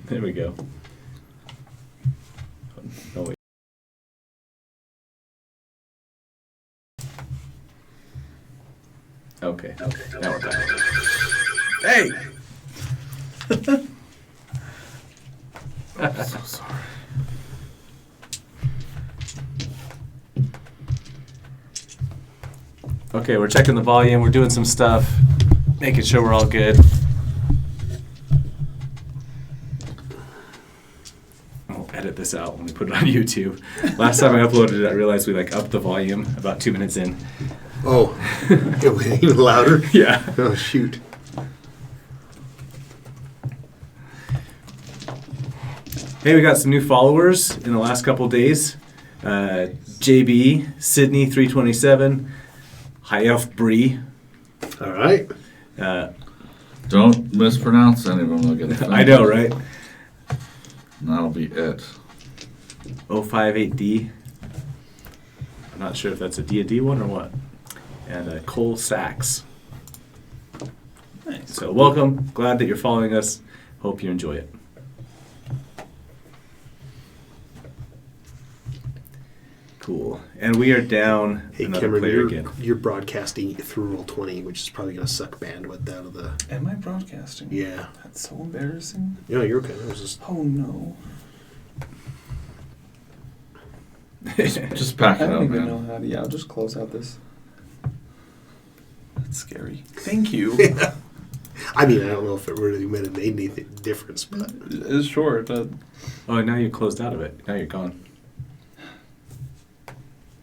There we go. Oh, wait. Okay. Now we're back. Hey! I'm so sorry. Okay, we're checking the volume. We're doing some stuff, making sure we're all good. I'll edit this out when we put it on YouTube. Last time I uploaded it, I realized we upped the volume about 2 minutes in. Oh, it went even louder? Yeah. Oh, shoot. Hey, we got some new followers in the last couple of days. JB, Sydney 327, High Elf Bree. All right. Don't mispronounce any of them. They'll get offended. I know, right? And that'll be it. 058D. I'm not sure if that's a D&D one or what. And Cole Sachs. Nice. So welcome. Glad that you're following us. Hope you enjoy it. Cool. And we are down Hey, another Cameron, player again. you're broadcasting through Roll20, which is probably going to suck bandwidth out of the... Am I broadcasting? Yeah. That's so embarrassing. Yeah, you're okay. It was just... Oh no. Just pack I it don't up, even man. know how to. Yeah, I'll just close out this. That's scary. Thank you. Yeah. I mean, I don't know if it really made any difference, but... It's short. Oh, now you're closed out of it. Now you're gone.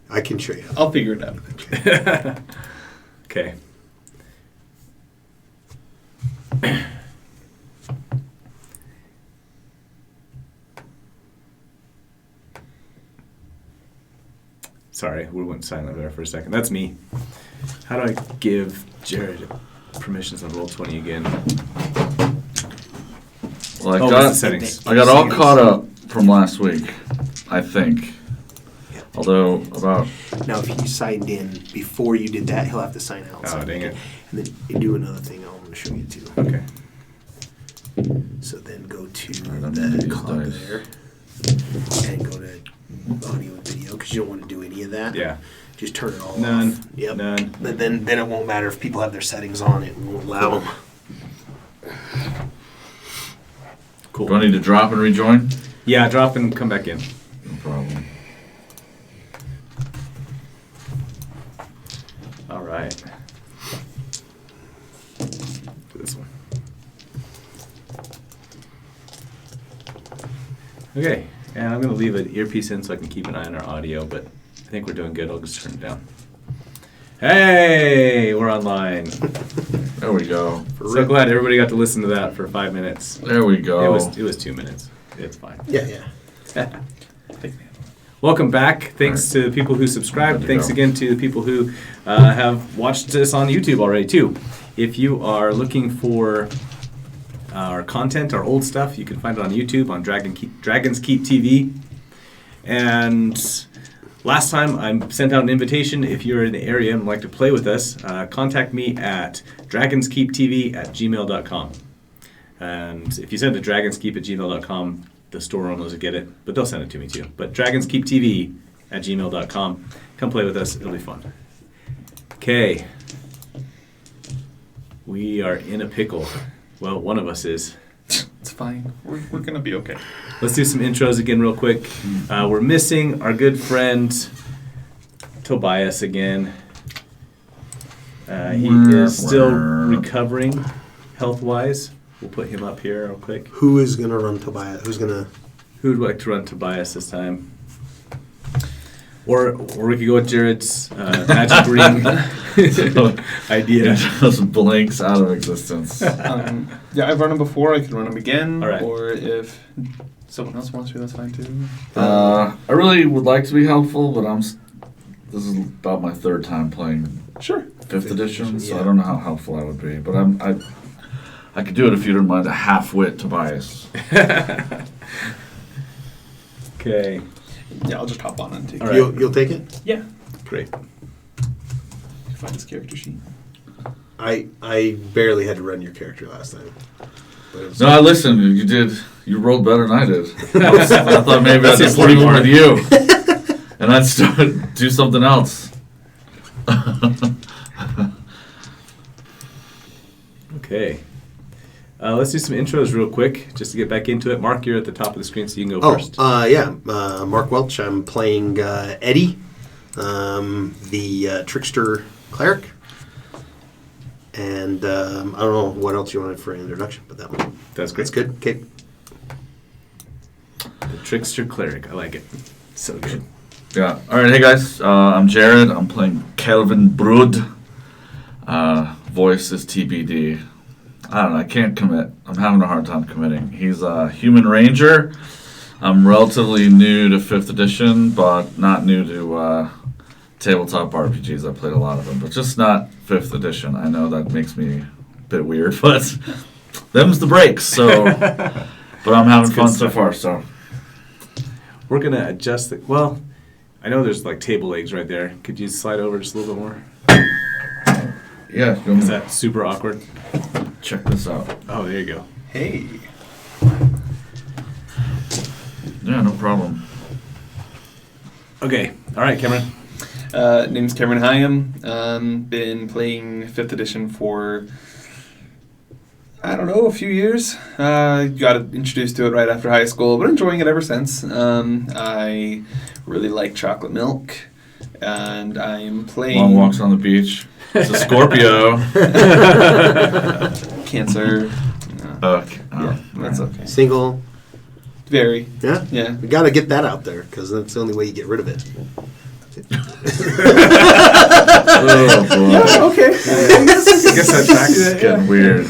I can show you. I'll figure it out. Okay. Sorry, we went silent there for a second. That's me. How do I give Jared permissions on Roll20 again? Well, I Oh, got, it's the settings. I got all caught up from last week, I think. Although, about... Now, if he signed in before you did that, he'll have to sign out. Oh, dang it. And then you do another thing I'm going to show you, too. Okay. So then go to Alright, I'm gonna the use cog dice. there. And go to audio and video, because you don't want to do any of that. Yeah. Just turn it all None. off. Yep. None. But then it won't matter if people have their settings on. It won't allow them. Cool. Do I need to drop and rejoin? Yeah, drop and come back in. No problem. All right. Do this one. Okay, and I'm going to leave an earpiece in so I can keep an eye on our audio, but I think we're doing good. I'll just turn it down. Hey, we're online. There we go. So glad everybody got to listen to that for 5 minutes. There we go. It was 2 minutes. It's fine. Yeah. Welcome back. Thanks to the people who subscribed. Good to Thanks go. again to the people who have watched this on YouTube already, too. If you are looking for our content, our old stuff, you can find it on YouTube on Dragons Keep TV. And last time I sent out an invitation. If you're in the area and would like to play with us, contact me at dragonskeeptv@gmail.com. And if you send it to dragonskeep@gmail.com, the store owners will get it, but they'll send it to me too. But dragonskeeptv@gmail.com. Come play with us. It'll be fun. Okay. We are in a pickle. Well, one of us is. It's fine. We're gonna be okay. Let's do some intros again real quick. We're missing our good friend Tobias again. He is still recovering health-wise. We'll put him up here real quick. Who is going to run Tobias? Who's going to... Who would like to run Tobias this time? Or we could go with Jared's magic ring idea. Just blinks out of existence. Yeah, I've run them before. I can run them again. All right. Or if someone else wants to, that's fine too. I really would like to be helpful, but this is about my third time playing Sure. 5th edition, so yeah. I don't know how helpful I would be. But I could do it if you don't mind a half-wit Tobias. Okay. Yeah, I'll just hop on and take All it. right. You'll take it? Yeah. Great. Find this character sheet. I barely had to run your character last time. But it was- No, I listened. You did You rolled better than I did. I thought maybe I'd That's just the leave important it with you. And I'd start do something else. Okay. Let's do some intros real quick, just to get back into it. Mark, you're at the top of the screen, so you can go first. Mark Welch. I'm playing Eddie, the trickster cleric. And I don't know what else you wanted for an introduction, but that one. That's great. That's good. Okay. The trickster cleric. I like it. So good. Yeah. All right. Hey guys. I'm Jared. I'm playing Kelvin Brood. Voice is TBD. I don't know. I can't commit. I'm having a hard time committing. He's a human ranger. I'm relatively new to 5th edition, but not new to tabletop RPGs. I played a lot of them, but just not 5th edition. I know that makes me a bit weird, but them's the breaks. So, but I'm having fun so far. So We're going to adjust the... Well, I know there's like table legs right there. Could you slide over just a little bit more? yeah. Is that super awkward? Check this out. Oh, there you go. Hey. Yeah, no problem. Okay. All right, Cameron. Name's Cameron Hyam. Been playing 5th edition for, I don't know, a few years. Got introduced to it right after high school, but enjoying it ever since. I really like chocolate milk, and I'm playing... Long walks on the beach. It's a Scorpio. Cancer. Okay. Yeah, that's okay. Single. Very. Yeah? Yeah. We got to get that out there, because that's the only way you get rid of it. Oh, boy. Yeah, okay. I guess that tracks. It's getting weird.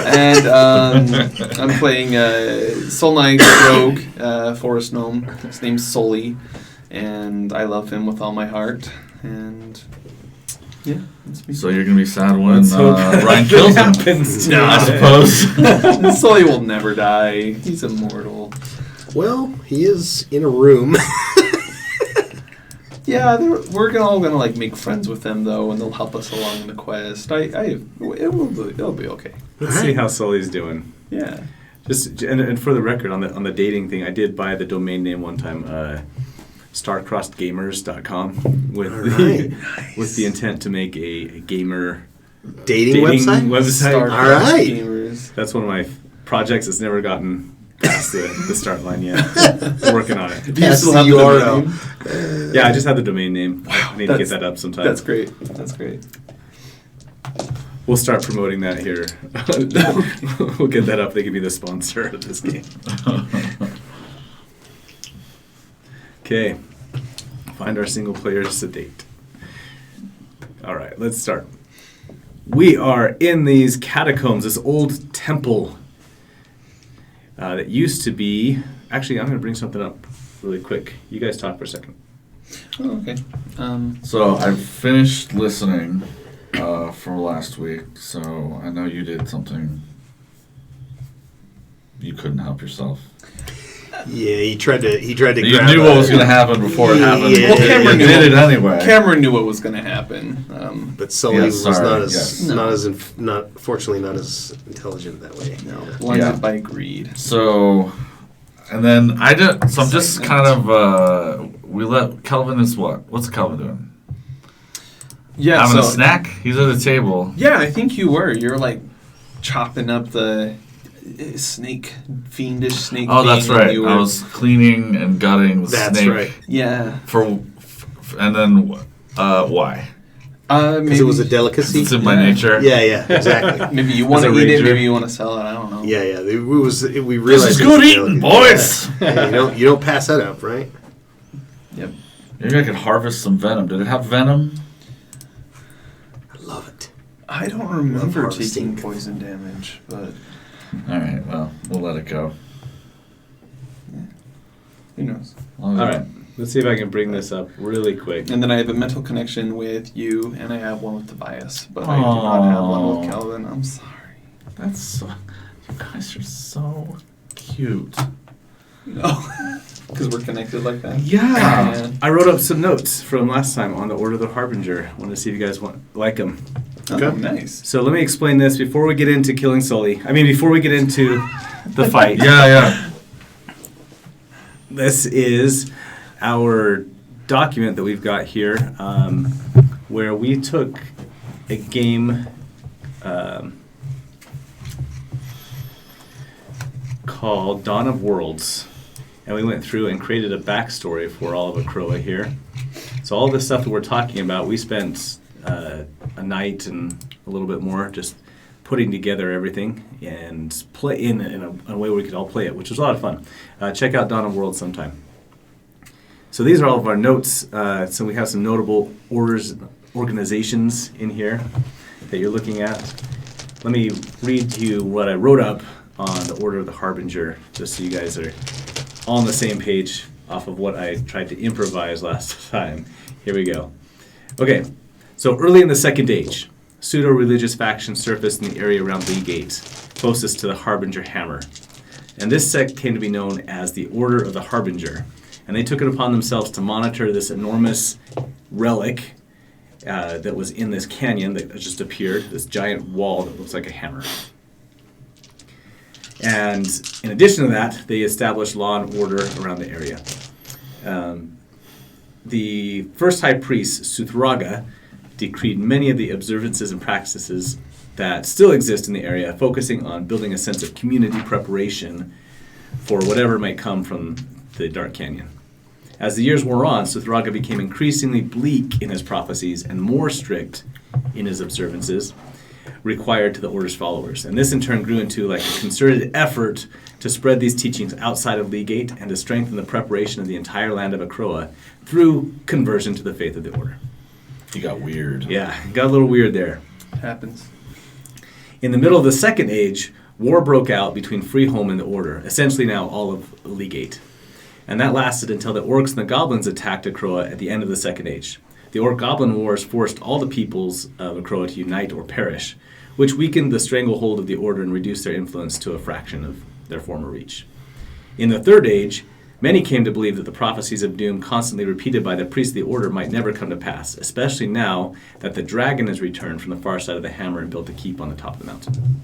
And I'm playing Soul Knight Rogue, Forest Gnome. His name's Sully, and I love him with all my heart. And yeah, that's me. So you're gonna be sad when Let's hope Ryan kills him. happens. No. I suppose. Sully will never die. He's immortal. Well, he is in a room. Yeah, we're all gonna like make friends with them though, and they'll help us along the quest. It'll be okay. Let's see how Sully's doing. Yeah. Just and for the record, on the dating thing, I did buy the domain name one time, starcrossedgamers.com, with the intent to make a gamer Dating website? website. All right. Gamers. That's one of my projects that's never gotten past the start line yet. Working on it. Do you still have the URL. domain? Yeah, I just had the domain name. I need to get That's- that up sometime. That's great. That's great. We'll start promoting that here. We'll get that up. They can be the sponsor of this game. Okay. Find our single player sedate. All right, let's start. We are in these catacombs, this old temple that used to be... Actually, I'm going to bring something up really quick. You guys talk for a second. Oh, okay. So I've finished listening for last week. So I know you did something. You couldn't help yourself. Yeah, he tried to You grab knew what was going to happen before it happened. Yeah. Well, Cameron you knew did it. it anyway. Cameron knew what was going to happen. But Sully Yeah, was sorry, fortunately not as intelligent that way. No, blinded Yeah. by greed. So, and then I'm just kind of, we let, Kelvin is what? What's Kelvin doing? Yeah, Having a snack? He's at the table. Yeah, I think you were. You're like chopping up the fiendish snake. Oh, that's thing, right. you were- I was cleaning and gutting the That's snake. right. Yeah. And then, why? Because Maybe it was a delicacy. It's in my Yeah. nature. Yeah, exactly. Maybe you want As to a eat it. ranger. Maybe you want to sell it. I don't know. Yeah. We realized This is it good was a eating, delicacy. boys! Yeah, you don't pass that up, right? Yep. Maybe I could harvest some venom. Did it have venom? I love it. I don't remember harvesting. taking poison damage, but All right, well, we'll let it go. who knows? All All right, let's see if I can bring this up really quick. And then I have a mental connection with you, and I have one with Tobias, but I do not have one with Aw. Calvin. I'm sorry. That's so... You guys are so cute. No. Because we're connected like that? Yeah. I wrote up some notes from last time on the Order of the Harbinger. Wanted to see if you guys like them. Oh, Okay. nice. So let me explain this before we get into killing Sully. Before we get into the fight. Yeah. This is our document that we've got here, where we took a game called Dawn of Worlds, and we went through and created a backstory for all of Acroa here. So all the stuff that we're talking about, we spent a night and a little bit more just putting together everything and play in a way where we could all play it, which was a lot of fun. Check out Dawn of Worlds sometime. So these are all of our notes. So we have some notable organizations in here that you're looking at. Let me read to you what I wrote up on the Order of the Harbinger, just so you guys are all on the same page off of what I tried to improvise last time. Here we go. Okay, so early in the Second Age, pseudo-religious factions surfaced in the area around Lee Gate, closest to the Harbinger Hammer. And this sect came to be known as the Order of the Harbinger. And they took it upon themselves to monitor this enormous relic that was in this canyon that just appeared, this giant wall that looks like a hammer. And in addition to that, they established law and order around the area. The first high priest, Suthraga, decreed many of the observances and practices that still exist in the area, focusing on building a sense of community preparation for whatever might come from the Dark Canyon. As the years wore on, Suthraga became increasingly bleak in his prophecies and more strict in his observances required to the Order's followers. And this in turn grew into like a concerted effort to spread these teachings outside of Lee Gate and to strengthen the preparation of the entire land of Acroa through conversion to the faith of the Order. He got weird. Yeah, got a little weird there. Happens. In the middle of the Second Age, war broke out between Freeholm and the Order, essentially now all of Lee Gate. And that lasted until the Orcs and the Goblins attacked Acroa at the end of the Second Age. The Orc-Goblin Wars forced all the peoples of Acroa to unite or perish, which weakened the stranglehold of the Order and reduced their influence to a fraction of their former reach. In the Third Age, many came to believe that the prophecies of doom constantly repeated by the priests of the Order might never come to pass, especially now that the dragon has returned from the far side of the hammer and built a keep on the top of the mountain.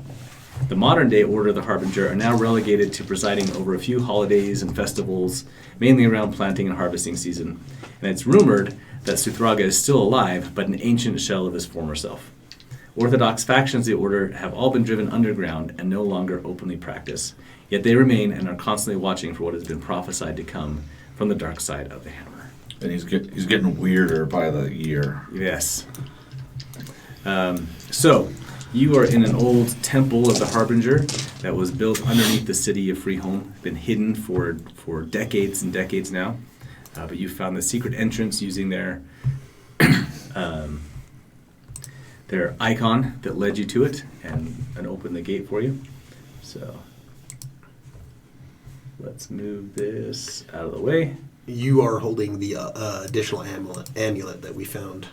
The modern-day Order of the Harbinger are now relegated to presiding over a few holidays and festivals, mainly around planting and harvesting season. And it's rumored that Suthraga is still alive, but an ancient shell of his former self. Orthodox factions of the Order have all been driven underground and no longer openly practice, yet they remain and are constantly watching for what has been prophesied to come from the dark side of the hammer. And he's getting weirder by the year. Yes. So, you are in an old temple of the Harbinger that was built underneath the city of Freeholm, been hidden for decades and decades now. But you found the secret entrance using their icon that led you to it and opened the gate for you. So let's move this out of the way. You are holding the additional amulet that we found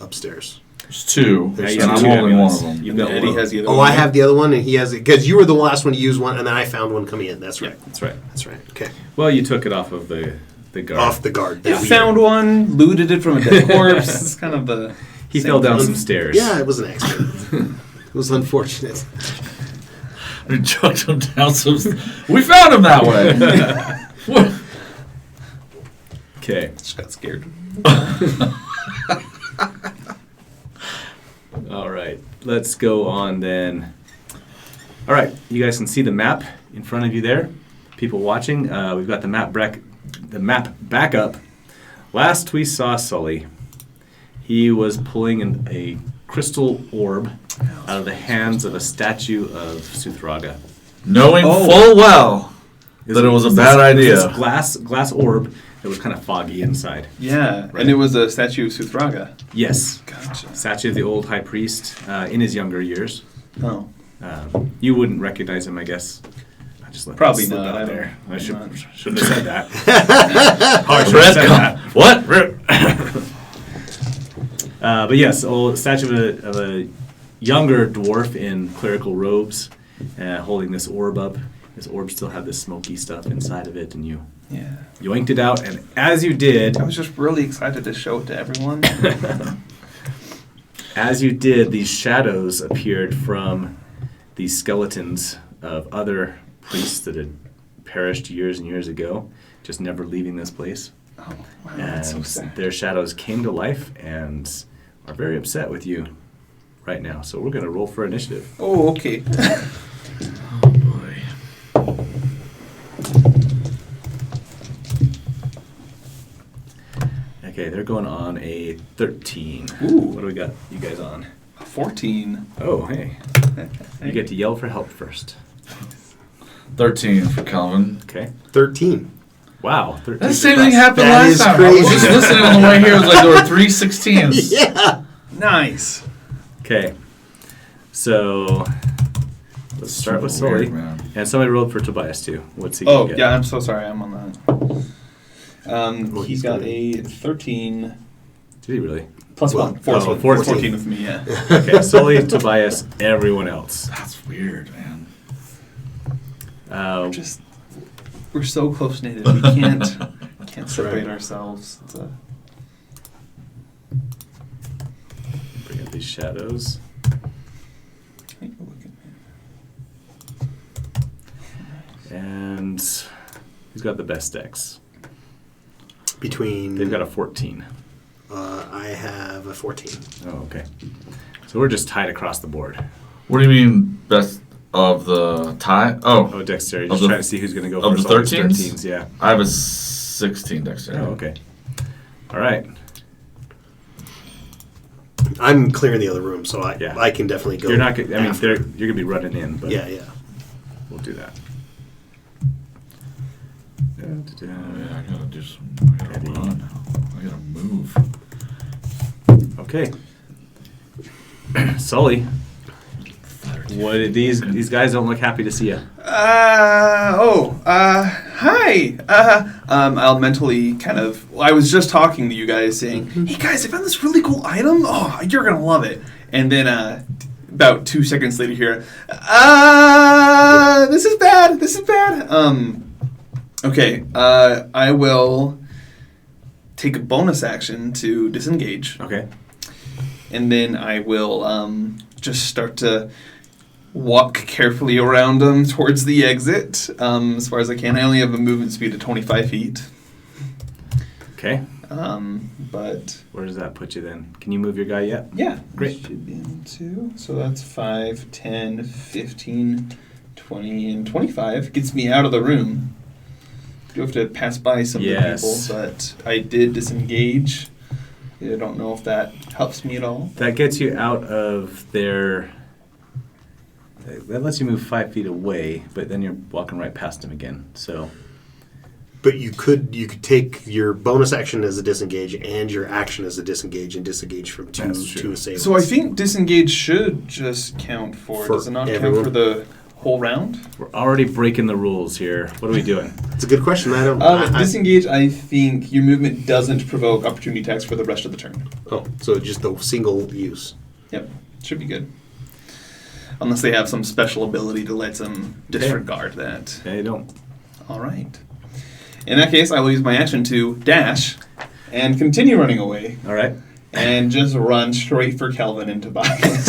upstairs. There's two, Yeah, and you have I'm two holding one amulets. of them. You've got Eddie one. has the other Oh, one. I have the other one, and he has it because you were the last one to use one, and then I found one coming in. That's right. That's right. That's right. Okay. Well, you took it off of the guard. Off the guard. You found one, looted it from a dead corpse. It's kind of the. He same fell down thing. some stairs. Yeah, it was an accident. It was unfortunate. We chucked him down some. We found him that way. What? Okay. Just got scared. All right. Let's go on then. All right. You guys can see the map in front of you there. People watching, we've got the map back up. Last we saw Sully, he was pulling a crystal orb out of the hands of a statue of Suthraga. Knowing full well that it was a bad idea. This glass orb that was kind of foggy inside. Yeah, Right. and it was a statue of Suthraga. Yes. Gotcha. Statue of the old high priest in his younger years. Oh. You wouldn't recognize him, I guess. I just let Probably that slip not, out I there. I don't- shouldn't have said that. I should have said that. What? But yes, a statue of a younger dwarf in clerical robes, holding this orb up. This orb still had this smoky stuff inside of it, and you Yeah. yoinked it out. And as you did, I was just really excited to show it to everyone. as you did, these shadows appeared from these skeletons of other priests that had perished years and years ago, just never leaving this place. Oh, wow, that's so And sad. their shadows came to life and are very upset with you right now. So we're going to roll for initiative. Oh, okay. Oh boy. Okay, they're going on a 13. Ooh. What do we got you guys on? 14. Oh, hey. You get to yell for help first. 13 for Calvin. Okay. 13. Wow. 13 That is same the thing best. happened That last is time. I crazy. was just listening on the way here. It was like there were 3 16s. Yeah. Nice. Okay. So let's start with So Sully. weird, man. And somebody rolled for Tobias too. What's he Oh, gonna get? yeah, I'm so sorry. I'm on that. Well, He he's got good. a 13 Did he really? plus Well, 1. 14. oh, 14. 14 with me, yeah. Okay, Sully, Tobias, everyone else. That's weird, man. We're so close knitted. We can't separate right. ourselves. It's a, Bring up these shadows. take a look at me. And who's got the best decks? Between. They've got a 14. I have a 14. Oh, okay. So we're just tied across the board. What do you mean best of the tie? Oh, Oh, dexterity. Of Just the- trying to see who's going to go of first. the All these 13s? 13s, yeah. I have a 16 dexterity. Oh, okay. All right. I'm clearing the other room, so Yeah. I can definitely go. You're not. I mean, after. you're going to be running in, but Yeah. we'll do that. Oh, yeah, I gotta do some. I gotta Ready. run. I gotta move. Okay. Sully, what did these guys don't look happy to see you. Hi. I'll mentally kind of. Well, I was just talking to you guys, saying, "Hey guys, I found this really cool item. Oh, you're gonna love it." And then about 2 seconds later, here, this is bad. This is bad. Okay. I will take a bonus action to disengage, Okay. and then I will just start to walk carefully around them towards the exit as far as I can. I only have a movement speed of 25 feet. Okay. But Where does that put you then? Can you move your guy yet? yeah, Great. should be able to. So that's 5, 10, 15, 20, and 25. Gets me out of the room. Do have to pass by some Yes. of the people, but I did disengage. I don't know if that helps me at all. That gets you out of their. That lets you move 5 feet away, but then you're walking right past him again. So But you could take your bonus action as a disengage and your action as a disengage and disengage from That's true. two assailants. So I think disengage should just count for For does it not everyone? count for the whole round? we're already breaking the rules here. What are we doing? it's a good question. I don't. I- Disengage, I think your movement doesn't provoke opportunity attacks for the rest of the turn. oh, so just the single use. Yep, should be good. Unless they have some special ability to let them disregard that. They don't. All right. In that case, I will use my action to dash and continue running away All right. and just run straight for Kelvin and Tobias.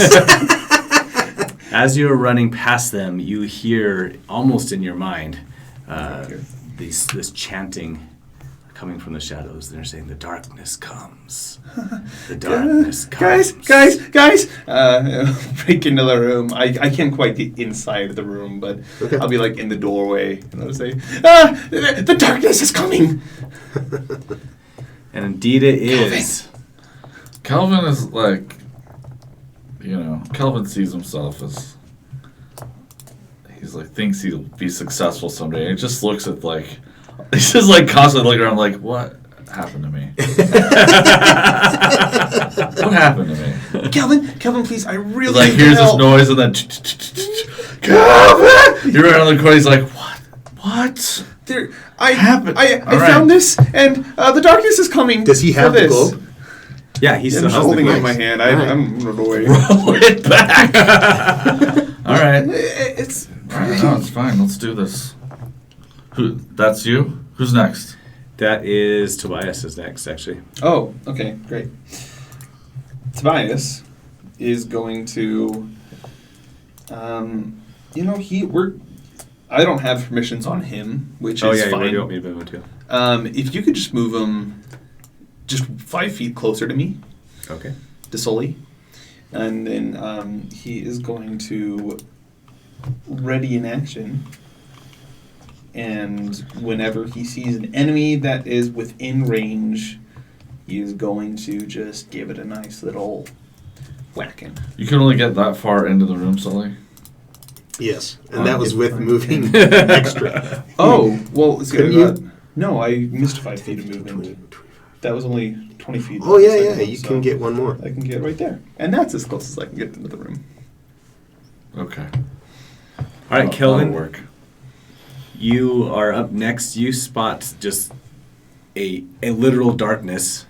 As you're running past them, you hear almost in your mind this chanting coming from the shadows. They're saying, "The darkness comes. The darkness comes." Guys! Break into the room. I can't quite get inside the room, but Okay. I'll be like in the doorway and I'll say, the darkness is coming! And indeed, it is. Calvin is like, Calvin sees himself as he's like thinks he'll be successful someday. He just looks at like he's just like constantly looking around like, what happened to me? What happened to me? Kelvin, please, I really Like need hears this help. noise and then Calvin! You're around the corner. He's like, what? There, Happened. I All right. found this, and the darkness is coming. Does he for have the this. globe? Yeah, he's Yeah, still I'm has the holding it in globe. my hand. Alright. I'm running away. Roll it back. All right. It's All right, no, it's fine. Let's do this. Who? That's you. Who's next? That is Tobias is next, actually. Oh, okay, great. Tobias is going to, I don't have permissions on him, which Oh is yeah, where fine. do you want me to move him to? If you could just move him just 5 feet closer to me, Okay. to Sully, and then he is going to ready in action. And whenever he sees an enemy that is within range, he is going to just give it a nice little whacking. You can only get that far into the room, Sully. Yes, and that was with moving extra. Oh, well, see, Couldn't you? no, I missed 5 feet of movement. That was only 20 feet. Oh yeah, Second, yeah. You so can get one more. I can get right there. And that's as close as I can get into the room. Okay. All right, That'll Kelvin. work. You are up next. You spot just a literal darkness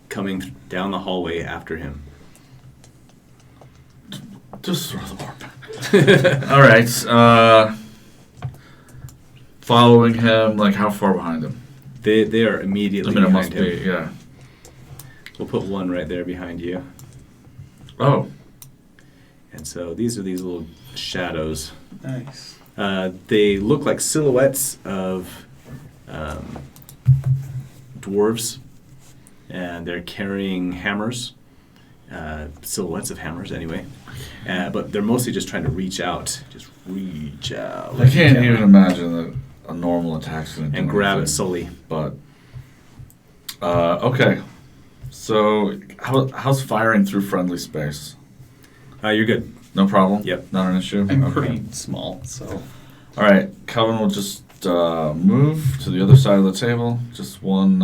coming down the hallway after him. Just throw the bar back. All right. Following him, like how far behind him? They are I immediately mean, it behind must him. be, yeah. We'll put one right there behind you. Oh, And so these are these little shadows. Nice. They look like silhouettes of dwarves, and they're carrying hammers, silhouettes of hammers anyway. But they're mostly just trying to reach out. Just reach out. I can't even imagine that a normal attack's gonna do And grab it anything. slowly. But okay, so how's firing through friendly space? You're good. No problem. Yep. Not an issue. I'm Okay. pretty small, so. All right, Calvin will just move to the other side of the table. Just one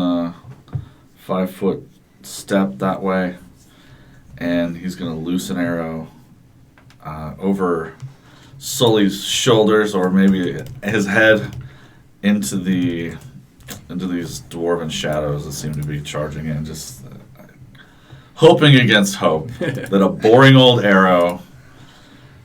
5-foot step that way, and he's gonna loose an arrow over Sully's shoulders, or maybe his head, into these dwarven shadows that seem to be charging in. Just hoping against hope that a boring old arrow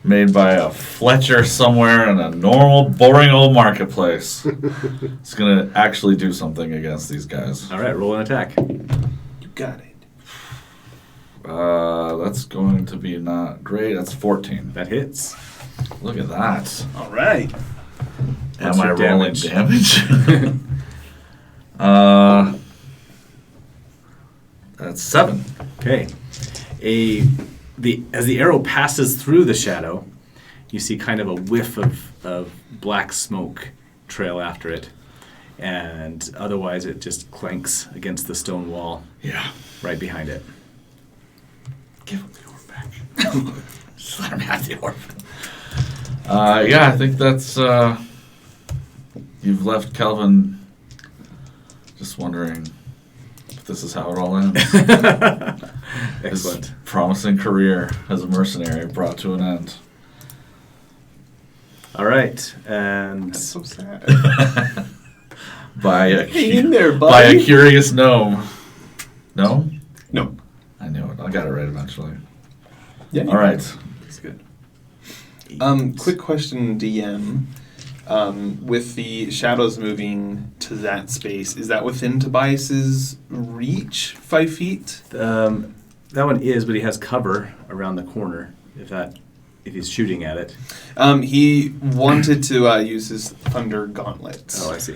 made by a Fletcher somewhere in a normal, boring old marketplace is going to actually do something against these guys. All right, roll an attack. You got it. That's going to be not great. That's 14. That hits. Look at that. All right. What's Am I your rolling damage? That's 7. Okay. As the arrow passes through the shadow, you see kind of a whiff of black smoke trail after it. And otherwise it just clanks against the stone wall Yeah. right behind it. Give him the orb back. Just let him have the orb. Yeah, I think that's... you've left Kelvin just wondering if this is how it all ends. Excellent. His promising career as a mercenary brought to an end. All right. And That's so sad. By a, Hang in there, by a buddy. curious gnome. Gnome? No. I knew it. I got it right eventually. Yeah. All right. That's good. Quick question, DM. With the shadows moving to that space, is that within Tobias's reach, 5 feet? that one is, but he has cover around the corner if he's shooting at it. He wanted to use his thunder gauntlets. Oh, I see.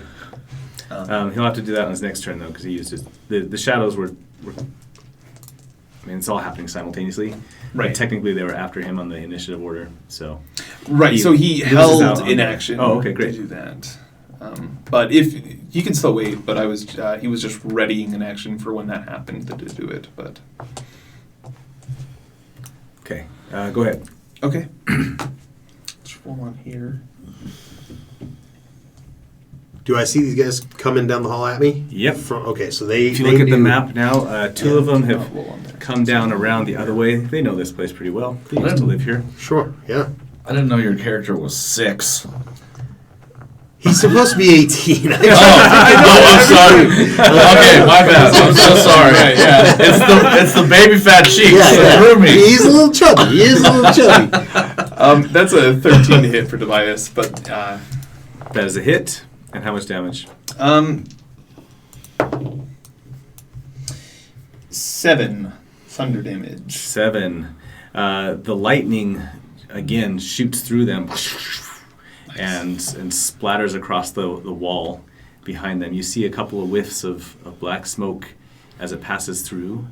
He'll have to do that on his next turn, though, because he used his... The shadows were... I mean, it's all happening simultaneously. Right. But technically, they were after him on the initiative order, so... Right, so he loses out held on in that. action Oh, okay, great. to do that. But if he can still wait, but he was just readying an action for when that happened to do it. But Okay, go ahead. okay, just roll on here. Do I see these guys coming down the hall at me? Yep. Okay, so they. If you they look at the knew- map now, two of them have Roll on there. come down around the other way. They know this place pretty well. They used to live here. Sure, yeah. I didn't know your character was 6. He's supposed to be 18. Oh, I'm sorry. Okay, my bad. I'm so sorry. Yeah, it's the baby fat cheeks that threw me. He's a little chubby. He is a little chubby. That's a 13 to hit for Tobias, but That is a hit. And how much damage? 7 thunder damage. 7. The lightning, again, shoots through them. Nice. and splatters across the wall behind them. You see a couple of whiffs of black smoke as it passes through,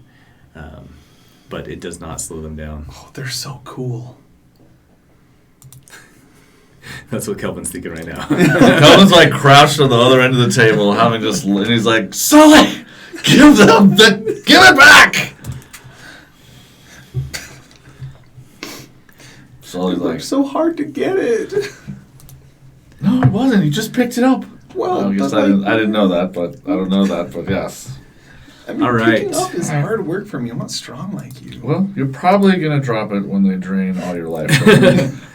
but it does not slow them down. Oh, they're so cool. That's what Kelvin's thinking right now. Kelvin's like crouched on the other end of the table, having just, and he's like, Sully, give it back. Sully's like, so hard to get it. no, it wasn't. He just picked it up. Well, I guess but I didn't know that, but I don't know that, but yes. I mean, All right. picking up is hard work for me. I'm not strong like you. Well, you're probably gonna drop it when they drain all your life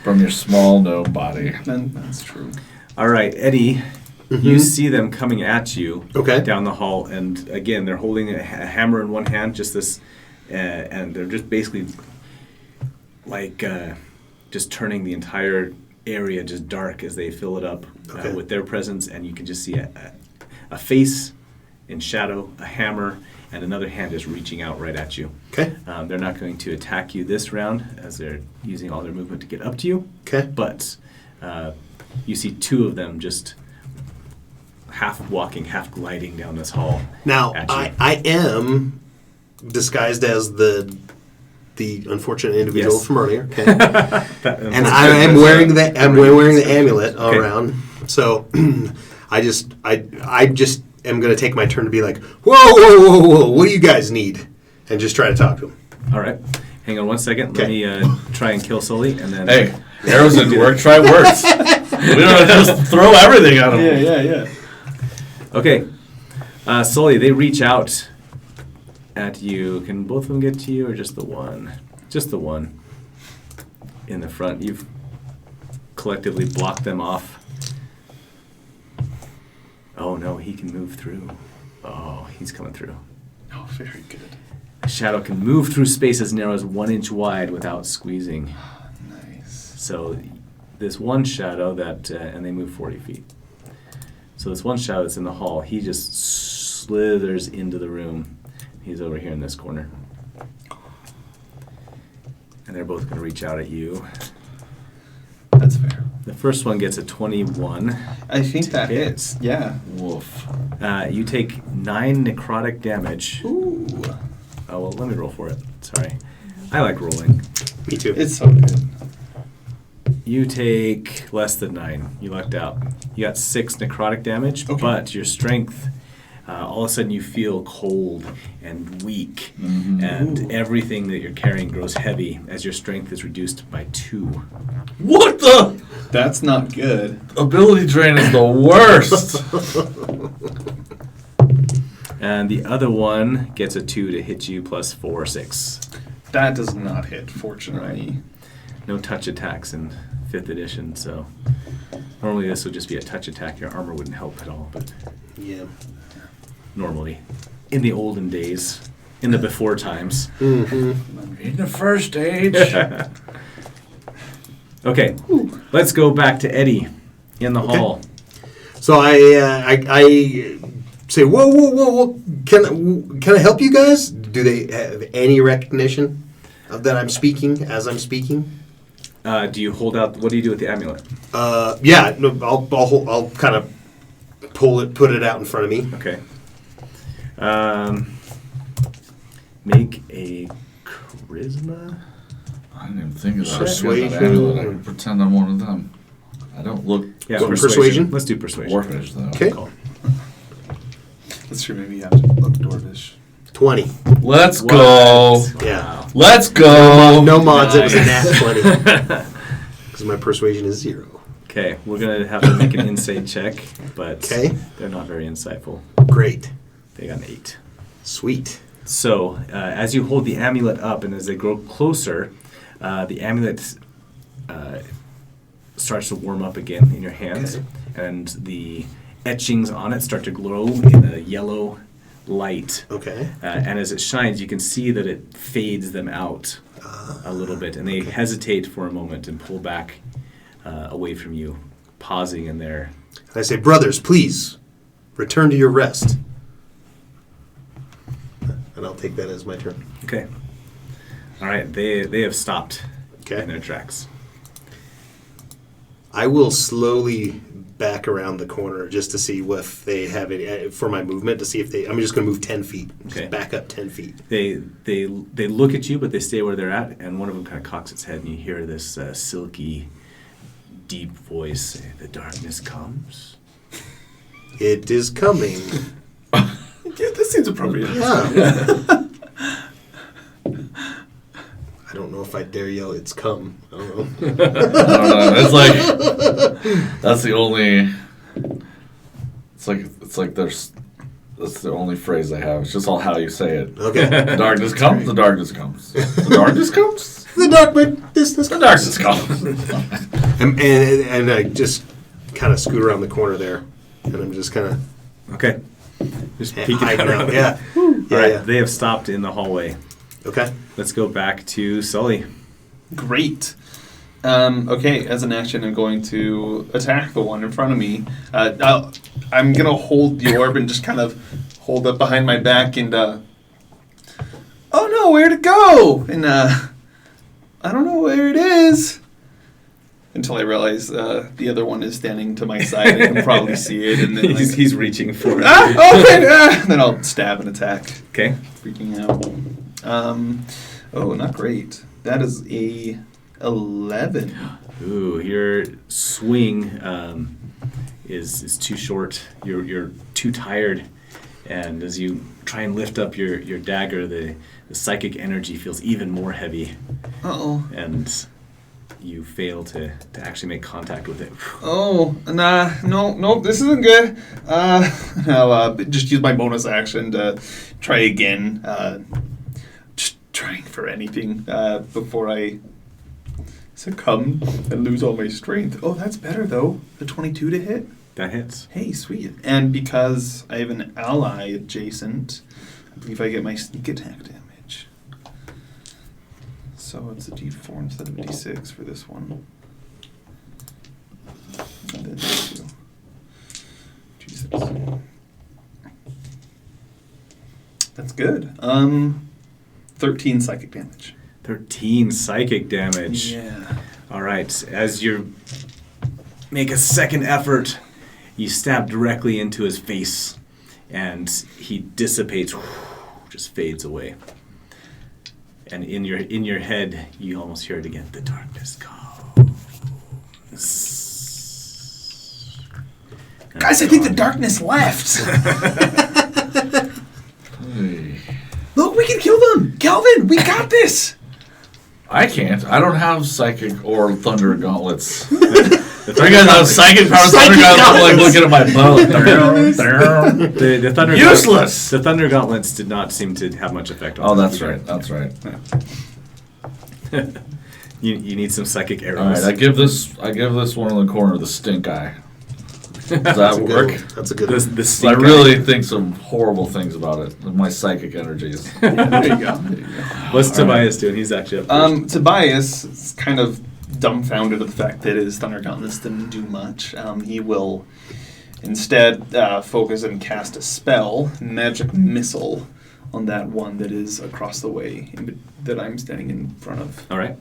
from your small gnome body. Then that's true. All right, Eddie, you see them coming at you Okay. down the hall, and again, they're holding a hammer in one hand, just this, and they're just basically like just turning the entire area just dark as they fill it up Okay. with their presence, and you can just see a face in shadow, a hammer, and another hand is reaching out right at you. Okay. They're not going to attack you this round as they're using all their movement to get up to you. Okay. But you see two of them just half walking, half gliding down this hall. Now, at you. I am disguised as the unfortunate individual Yes. from earlier. Okay. That- And I am wearing the amulet all Okay. around. So I just am going to take my turn to be like, whoa, what do you guys need? And just try to talk to them. All right. Hang on one second. Let Okay. me try and kill Sully, and then. Hey, arrows didn't work. Try worse. We don't just throw everything at them. Yeah. Okay. Sully, they reach out at you. Can both of them get to you, or just the one? Just the one. In the front. You've collectively blocked them off. Oh no, he can move through. Oh, he's coming through. Oh, very good. A shadow can move through space as narrow as 1 inch wide without squeezing. Nice. So this one shadow that, and they move 40 feet. So this one shadow that's in the hall, he just slithers into the room. He's over here in this corner. And they're both going to reach out at you. That's fair. The first one gets a 21. I think that hits. Yeah. Woof. You take 9 necrotic damage. Ooh. Oh, well, let me roll for it. Sorry. I like rolling. Me too. It's so good. You take less than 9. You lucked out. You got 6 necrotic damage, Okay. but your strength, all of a sudden you feel cold and weak, and Ooh. everything that you're carrying grows heavy as your strength is reduced by 2. What the? That's not good. Ability drain is the worst. And the other one gets a 2 to hit you plus 4, 6. That does not hit, fortunately. No touch attacks in 5th edition, so normally this would just be a touch attack. Your armor wouldn't help at all, but Yeah. normally, in the olden days, in the before times. In the first age. Okay, let's go back to Eddie in the hall. So I say, whoa! Can I help you guys? Do they have any recognition of that I'm speaking as I'm speaking? Do you hold out? What do you do with the amulet? Yeah. No, I'll kind of put it out in front of me. Okay. Make a charisma. I didn't even think of that. Persuasion. That amulet. I could pretend I'm one of them. I don't look Yeah, Go persuasion? Let's do persuasion. dwarfish though. Okay. Cool. That's true. Maybe you have to look dwarvish. 20. Let's What? go. Yeah. Let's go. No mods. It was a Nice. nat 20 because my persuasion is 0. Okay, we're gonna have to make an insight check, but Okay. they're not very insightful. Great. They got an 8. Sweet. So, as you hold the amulet up and as they grow closer, the amulet starts to warm up again in your hands, Okay. and the etchings on it start to glow in a yellow light. Okay. And as it shines, you can see that it fades them out a little bit, and they hesitate for a moment and pull back away from you, pausing in their... I say, brothers, please return to your rest. And I'll take that as my turn. Okay. All right, they have stopped Okay. in their tracks. I will slowly back around the corner just to see if they have any for my movement. To see if they. I'm just going to move 10 feet. Okay. Just back up 10 feet. They look at you, but they stay where they're at, and one of them kind of cocks its head, and you hear this silky, deep voice say, "The darkness comes." It is coming. Yeah, this seems appropriate. Yeah. I don't know if I dare yell, "It's come." I don't know. I don't know. It's like that's the only. It's like that's the only phrase I have. It's just all how you say it. Okay. The darkness comes. The darkness comes. The darkness comes. The darkness The darkness comes. and I just kind of scoot around the corner there, and I'm just kind of Okay. Just peeking hiding around. out. Yeah. All right. Yeah. They have stopped in the hallway. Okay. Let's go back to Sully. Great. Okay, as an action, I'm going to attack the one in front of me. I'm going to hold the orb and just kind of hold it behind my back and, oh no, where'd it go? And, I don't know where it is. Until I realize the other one is standing to my side. I can probably see it. And then He's reaching for it. And then I'll stab and attack. Okay. Freaking out. Not great. That is a 11. Ooh, your swing is too short. You're too tired, and as you try and lift up your dagger, the psychic energy feels even more heavy, Uh-oh. and you fail to actually make contact with it. Oh, no, this isn't good. I'll just use my bonus action to try again. Just trying for anything before I succumb and lose all my strength. Oh, that's better, though. The 22 to hit. That hits. Hey, sweet. And because I have an ally adjacent, I believe I get my sneak attack damage. So it's a d4 instead of a d6 for this one. And then d2. D6. That's good. 13 psychic damage. 13 psychic damage. Yeah. All right. As you make a second effort, you stab directly into his face, and he dissipates, just fades away. And in your head, you almost hear it again. The darkness comes. Guys, I think the darkness left. Hey. Look, we can kill them. Calvin, we got this. I can't. I don't have psychic or thunder gauntlets. I got those psychic power thunder gauntlets. I'm like looking at my bow. The thunder Useless! The thunder gauntlets did not seem to have much effect on Oh, them that's either. right. That's right. You need some psychic All arrows. right. I give this one in the corner the stink eye. Does that work? That's a good The one. I really think some horrible things about it. My psychic energies. There you go. What's Tobias doing? He's actually up first. Tobias is kind of dumbfounded at the fact that his thunder gauntlets didn't do much. He will instead focus and cast a spell, magic missile, on that one that is across the way that I'm standing in front of. All right.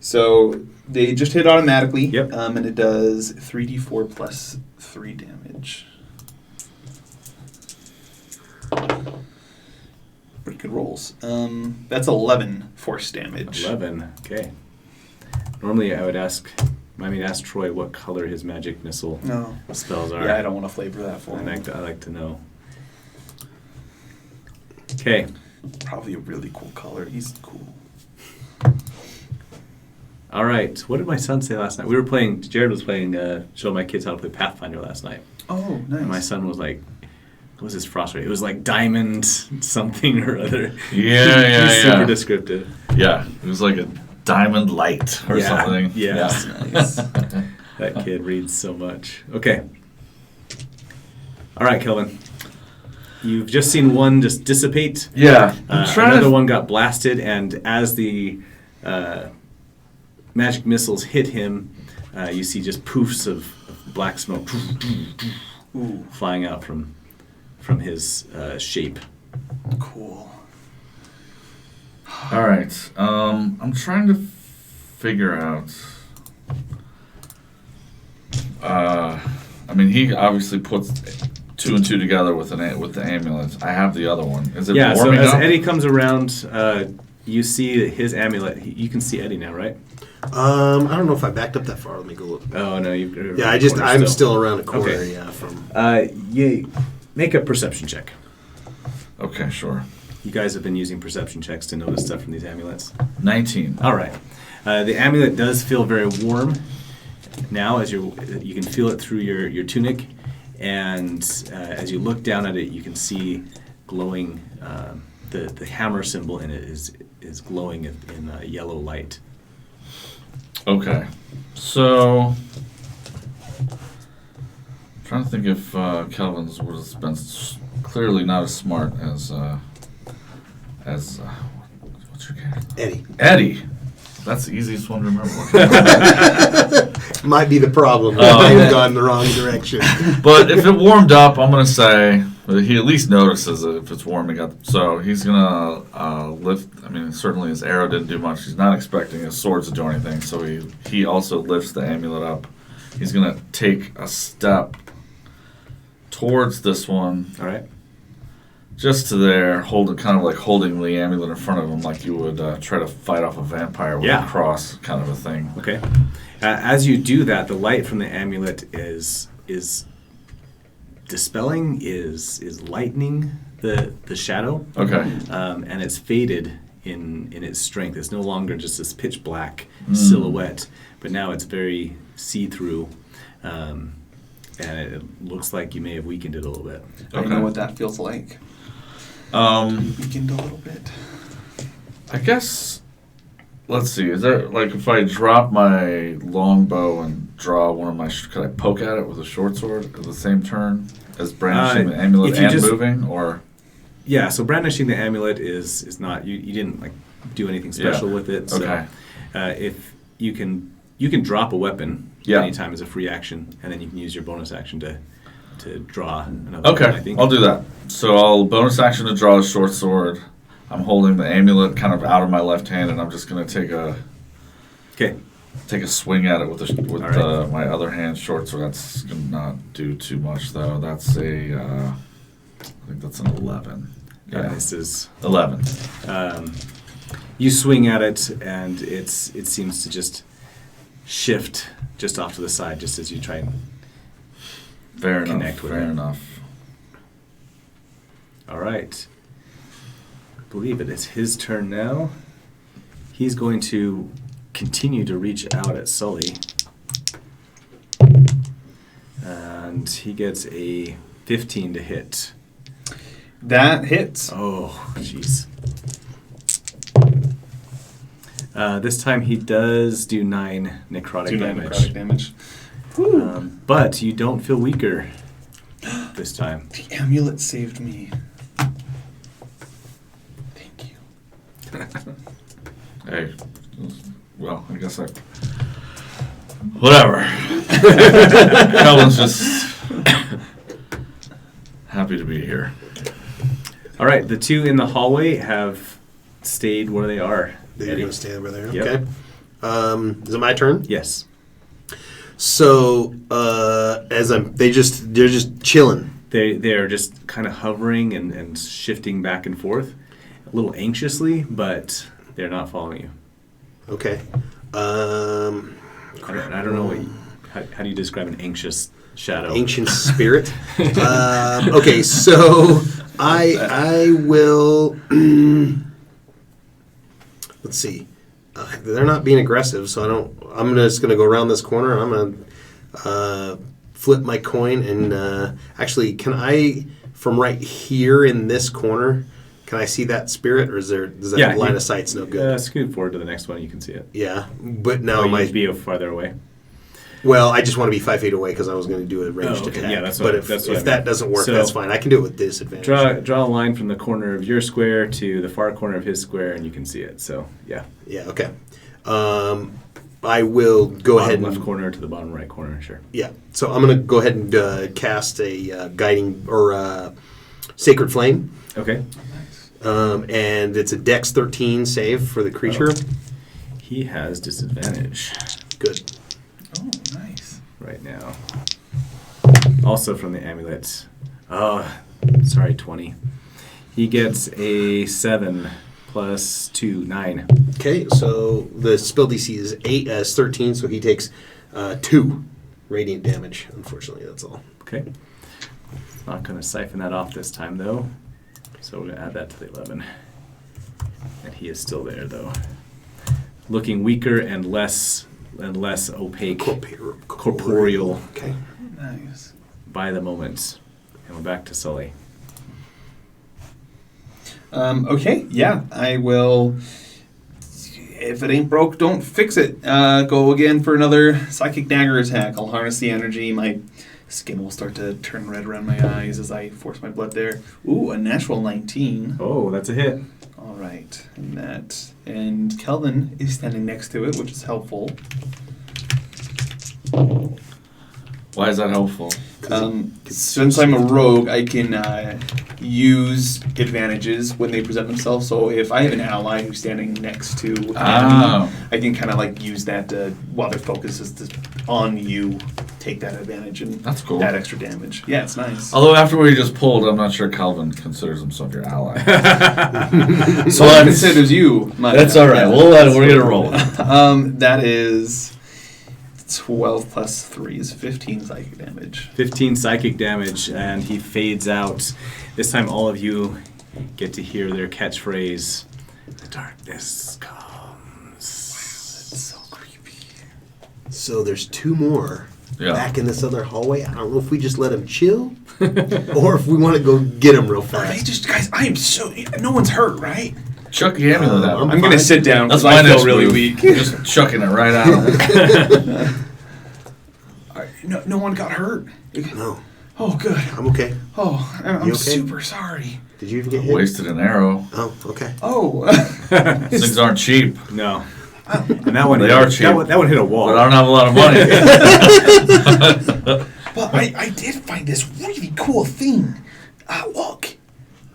So they just hit automatically. Yep. And it does 3d4 plus 3 damage. Pretty good rolls. That's 11 force damage. 11. Okay. Normally, I would ask Troy what color his magic missile No. spells are. Yeah, I don't want to flavor that for I him. like to know. Okay. Probably a really cool color. He's cool. All right. What did my son say last night? Jared was playing, showing my kids how to play Pathfinder last night. Oh, nice. And my son was like, what was his frost rate? It was like diamond something or other. Yeah. He's super descriptive. Yeah, it was like a diamond light or Yeah, something. yeah. Nice. That kid reads so much. Okay. All right, Kelvin. You've just seen one just dissipate. Yeah. I'm trying Another to. one got blasted, and as the magic missiles hit him, you see just poofs of black smoke flying out from his shape. Cool. All right. I'm trying to figure out I mean, he obviously puts 2 and 2 together with the amulet. I have the other one. Is it Yeah, so warming as up? Eddie comes around, you see his amulet. You can see Eddie now, right? I don't know if I backed up that far. Let me go look. Oh, no. You're Yeah, around the corner I'm still around the corner. Okay. Yeah, from. You make a perception check. Okay, sure. You guys have been using perception checks to notice stuff from these amulets. 19. All right. The amulet does feel very warm now, as you can feel it through your tunic, and as you look down at it, you can see glowing. The hammer symbol in it is glowing in yellow light. Okay. So, I'm trying to think if Kelvin's would have been clearly not as smart as what's your character? Eddie. Eddie. That's the easiest one to remember. Might be the problem. I have gone the wrong direction. But if it warmed up, I'm going to say that he at least notices it if it's warming up. So he's going to lift. I mean, certainly his arrow didn't do much. He's not expecting his swords to do anything. So he also lifts the amulet up. He's going to take a step towards this one. All right. Just to there, kind of like holding the amulet in front of him, like you would try to fight off a vampire with a cross, kind of a thing. Okay. As you do that, the light from the amulet is dispelling, is lightening the shadow. Okay. And it's faded in its strength. It's no longer just this pitch black silhouette, but now it's very see-through. And it looks like you may have weakened it a little bit. I know what that feels like. Weakened a little bit. I guess, let's see, is there, like, if I drop my longbow and draw one of my, could I poke at it with a short sword at the same turn as brandishing the amulet and moving, or? Yeah, so brandishing the amulet is not, you didn't, like, do anything special with it. So, okay. If you can drop a weapon anytime as a free action, and then you can use your bonus action to draw another weapon, I think. I'll do that. So I'll bonus action to draw a short sword. I'm holding the amulet kind of out of my left hand, and I'm just going to take a swing at it with my other hand short sword. That's going to not do too much, though. That's I think that's an 11. Yeah, this is 11. You swing at it, and it seems to just shift just off to the side, just as you try and connect with it. Fair enough. All right. I believe it is his turn now. He's going to continue to reach out at Sully. And he gets a 15 to hit. That hits. Oh, jeez. This time he does do 9 necrotic damage. But you don't feel weaker this time. The amulet saved me. Thank you. Hey, well, I guess whatever. Kelvin's just happy to be here. All right, the two in the hallway have stayed where they are. They're going to stay over there. Yep. Okay. Is it my turn? Yes. So they're just chilling. They're just kind of hovering and shifting back and forth, a little anxiously, but they're not following you. Okay. I don't know how do you describe an anxious shadow? Ancient spirit. Okay, so I will. Let's see. They're not being aggressive, so I'm just gonna go around this corner. And I'm gonna flip my coin and actually, can I from right here in this corner? Can I see that spirit, or does that line of sight's no good? Scoot forward to the next one, you can see it. Yeah, but now might be farther away. Well, I just want to be 5 feet away because I was going to do a ranged attack. Yeah, but if that doesn't work, that's fine. I can do it with disadvantage. Draw a line from the corner of your square to the far corner of his square, and you can see it. So, yeah. Yeah, okay. I will go ahead and... left corner to the bottom right corner, sure. Yeah. So I'm going to go ahead and cast a guiding or sacred flame. Okay. And it's a Dex 13 save for the creature. He has disadvantage. Good. Oh, nice. right now. Also from the amulet. Oh, sorry, 20. He gets a 7 plus 2, 9. Okay, so the spell DC is 13, so he takes 2 radiant damage. Unfortunately, that's all. Okay. Not going to siphon that off this time, though. So we're going to add that to the 11. And he is still there, though. Looking weaker and less opaque. Corporeal. Okay. Nice. By the moment. And we're back to Sully. Okay, yeah, I will. If it ain't broke, don't fix it. Go again for another psychic dagger attack. I'll harness the energy. My skin will start to turn red around my eyes as I force my blood there. Ooh, a natural 19. Oh, that's a hit. All right, and Kelvin is standing next to it, which is helpful. Why is that helpful? Since I'm a rogue, I can use advantages when they present themselves. So if I have an ally who's standing next to enemy, I can kind of like use that while their focus is on you, take that advantage and That's cool. add extra damage. Yeah, it's nice. Although after what you just pulled, I'm not sure Calvin considers himself your ally. So I considers you. That's all right. We're gonna roll. That is 12 plus 3 is 15 psychic damage. 15 psychic damage, and he fades out. This time all of you get to hear their catchphrase, "The darkness comes." It's so creepy. So there's 2 more back in this other hallway. I don't know if we just let him chill or if we want to go get him real fast. Okay, just guys, I am so. No one's hurt, right? Chuck the amulet at him. I'm going to sit down That's because my I next feel really move. weak. Just chucking it right at him. No one got hurt. No, Oh, good. I'm okay. Oh, I'm You okay? super sorry. Did you even get hit? Wasted an arrow. Oh, okay. Oh. These things aren't cheap, No. And that one, They are cheap. that one hit a wall. but I don't have a lot of money. But I did find this really cool thing. Look.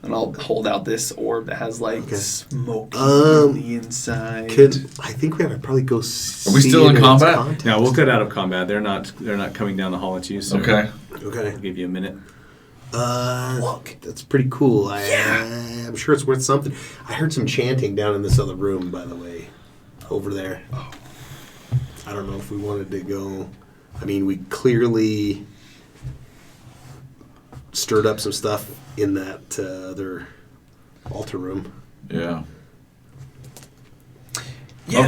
And I'll hold out this orb that has like smoke on the inside. I think we have to probably go see Are we still in its combat? contents. No, we'll get out of combat. They're not coming down the hall at you. So Okay. Okay. I'll give you a minute. Look, that's pretty cool. I'm sure it's worth something. I heard some chanting down in this other room, by the way, over there. Oh. I don't know if we wanted to go. I mean, we clearly stirred up some stuff in that other altar room. Yeah. Yeah.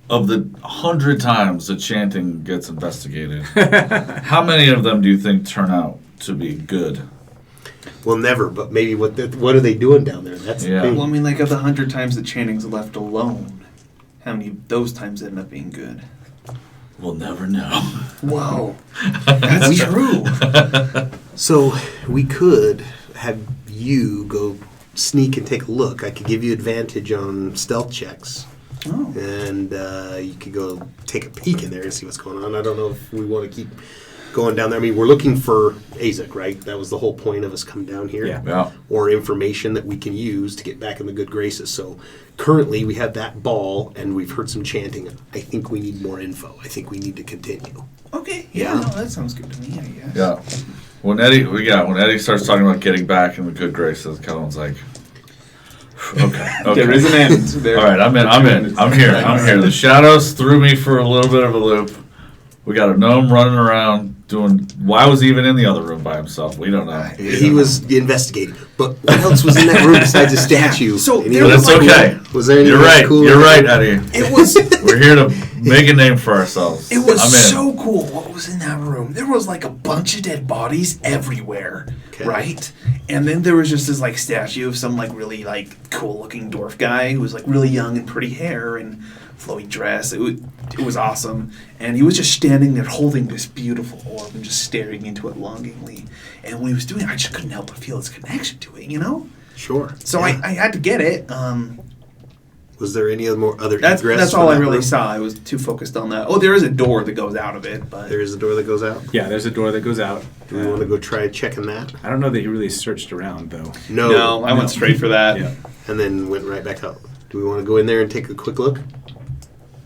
Of the 100 times that chanting gets investigated, how many of them do you think turn out to be good? Well, never, but maybe what are they doing down there? That's the Yeah. thing. Well, I mean, like of the 100 times that Channing's left alone, how many of those times end up being good? We'll never know. Whoa. That's true. So we could have you go sneak and take a look. I could give you advantage on stealth checks. Oh. And you could go take a peek in there and see what's going on. I don't know if we want to keep going down there. I mean, we're looking for Azek, right? That was the whole point of us coming down here. Yeah. Or information that we can use to get back in the good graces. So currently we have that ball and we've heard some chanting. I think we need more info. I think we need to continue. Okay. Yeah, Yeah. no, that sounds good to me, I guess. Yeah. When Eddie starts talking about getting back in the good graces, Kelvin's like, okay. There is an end. There. All right, I'm in. I'm here. The shadows threw me for a little bit of a loop. We got a gnome running around doing. Why was he even in the other room by himself? We don't know. He was investigating. But what else was in that room besides a statue? So Any there other But it's was like- okay. Was there any You're other right. cool? You're right, Eddie. It was. We're here to make a name for ourselves. It was I'm in. so cool what was in that room. There was like a bunch of dead bodies everywhere, Okay. right? And then there was just this like statue of some like really like cool looking dwarf guy who was like really young and pretty hair and flowy dress. It was awesome. And he was just standing there holding this beautiful orb and just staring into it longingly. And when he was doing it, I just couldn't help but feel his connection to it, you know? Sure. So Yeah. I had to get it. Was there any other That's egress all from I that really room? saw. I was too focused on that. Oh, there is a door that goes out of it, but There is a door that goes out. Yeah, there's a door that goes out. Do we want to go try checking that? I don't know that you really searched around though. no, I went straight for that. Yeah. And then went right back out. Do we want to go in there and take a quick look?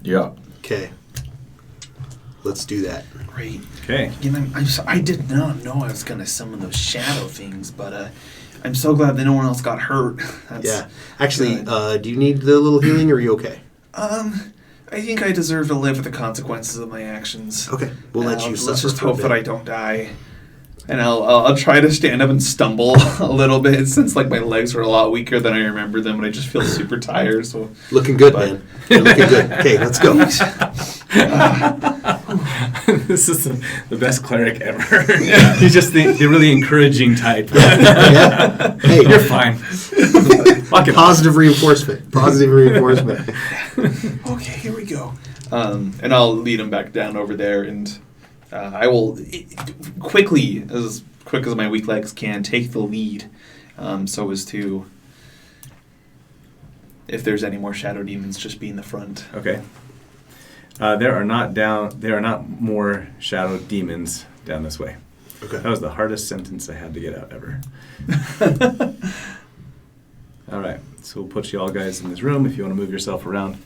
Yeah. Okay. let's do that. Great. Okay. Again, I did not know I was going to summon those shadow things, but I'm so glad that no one else got hurt. Yeah. Actually, do you need the little healing, or are you okay? I think I deserve to live with the consequences of my actions. Okay. We'll let you suffer. Let's just for a hope bit. that I don't die. And I'll try to stand up and stumble a little bit, since like my legs are a lot weaker than I remember them, and I just feel super tired. So Looking good, man. You're looking good. Okay, let's go. This is the best cleric ever. Yeah. He's just the really encouraging type. Yeah. Hey, You're fine. Fuck it. Positive reinforcement. Positive reinforcement. okay, here we go. And I'll lead him back down over there, and I will quickly, as quick as my weak legs can, take the lead, so as to, if there's any more shadow demons, just be in the front. Okay. There are not more shadow demons down this way. Okay. That was the hardest sentence I had to get out ever. All right. So we'll put you all guys in this room if you want to move yourself around.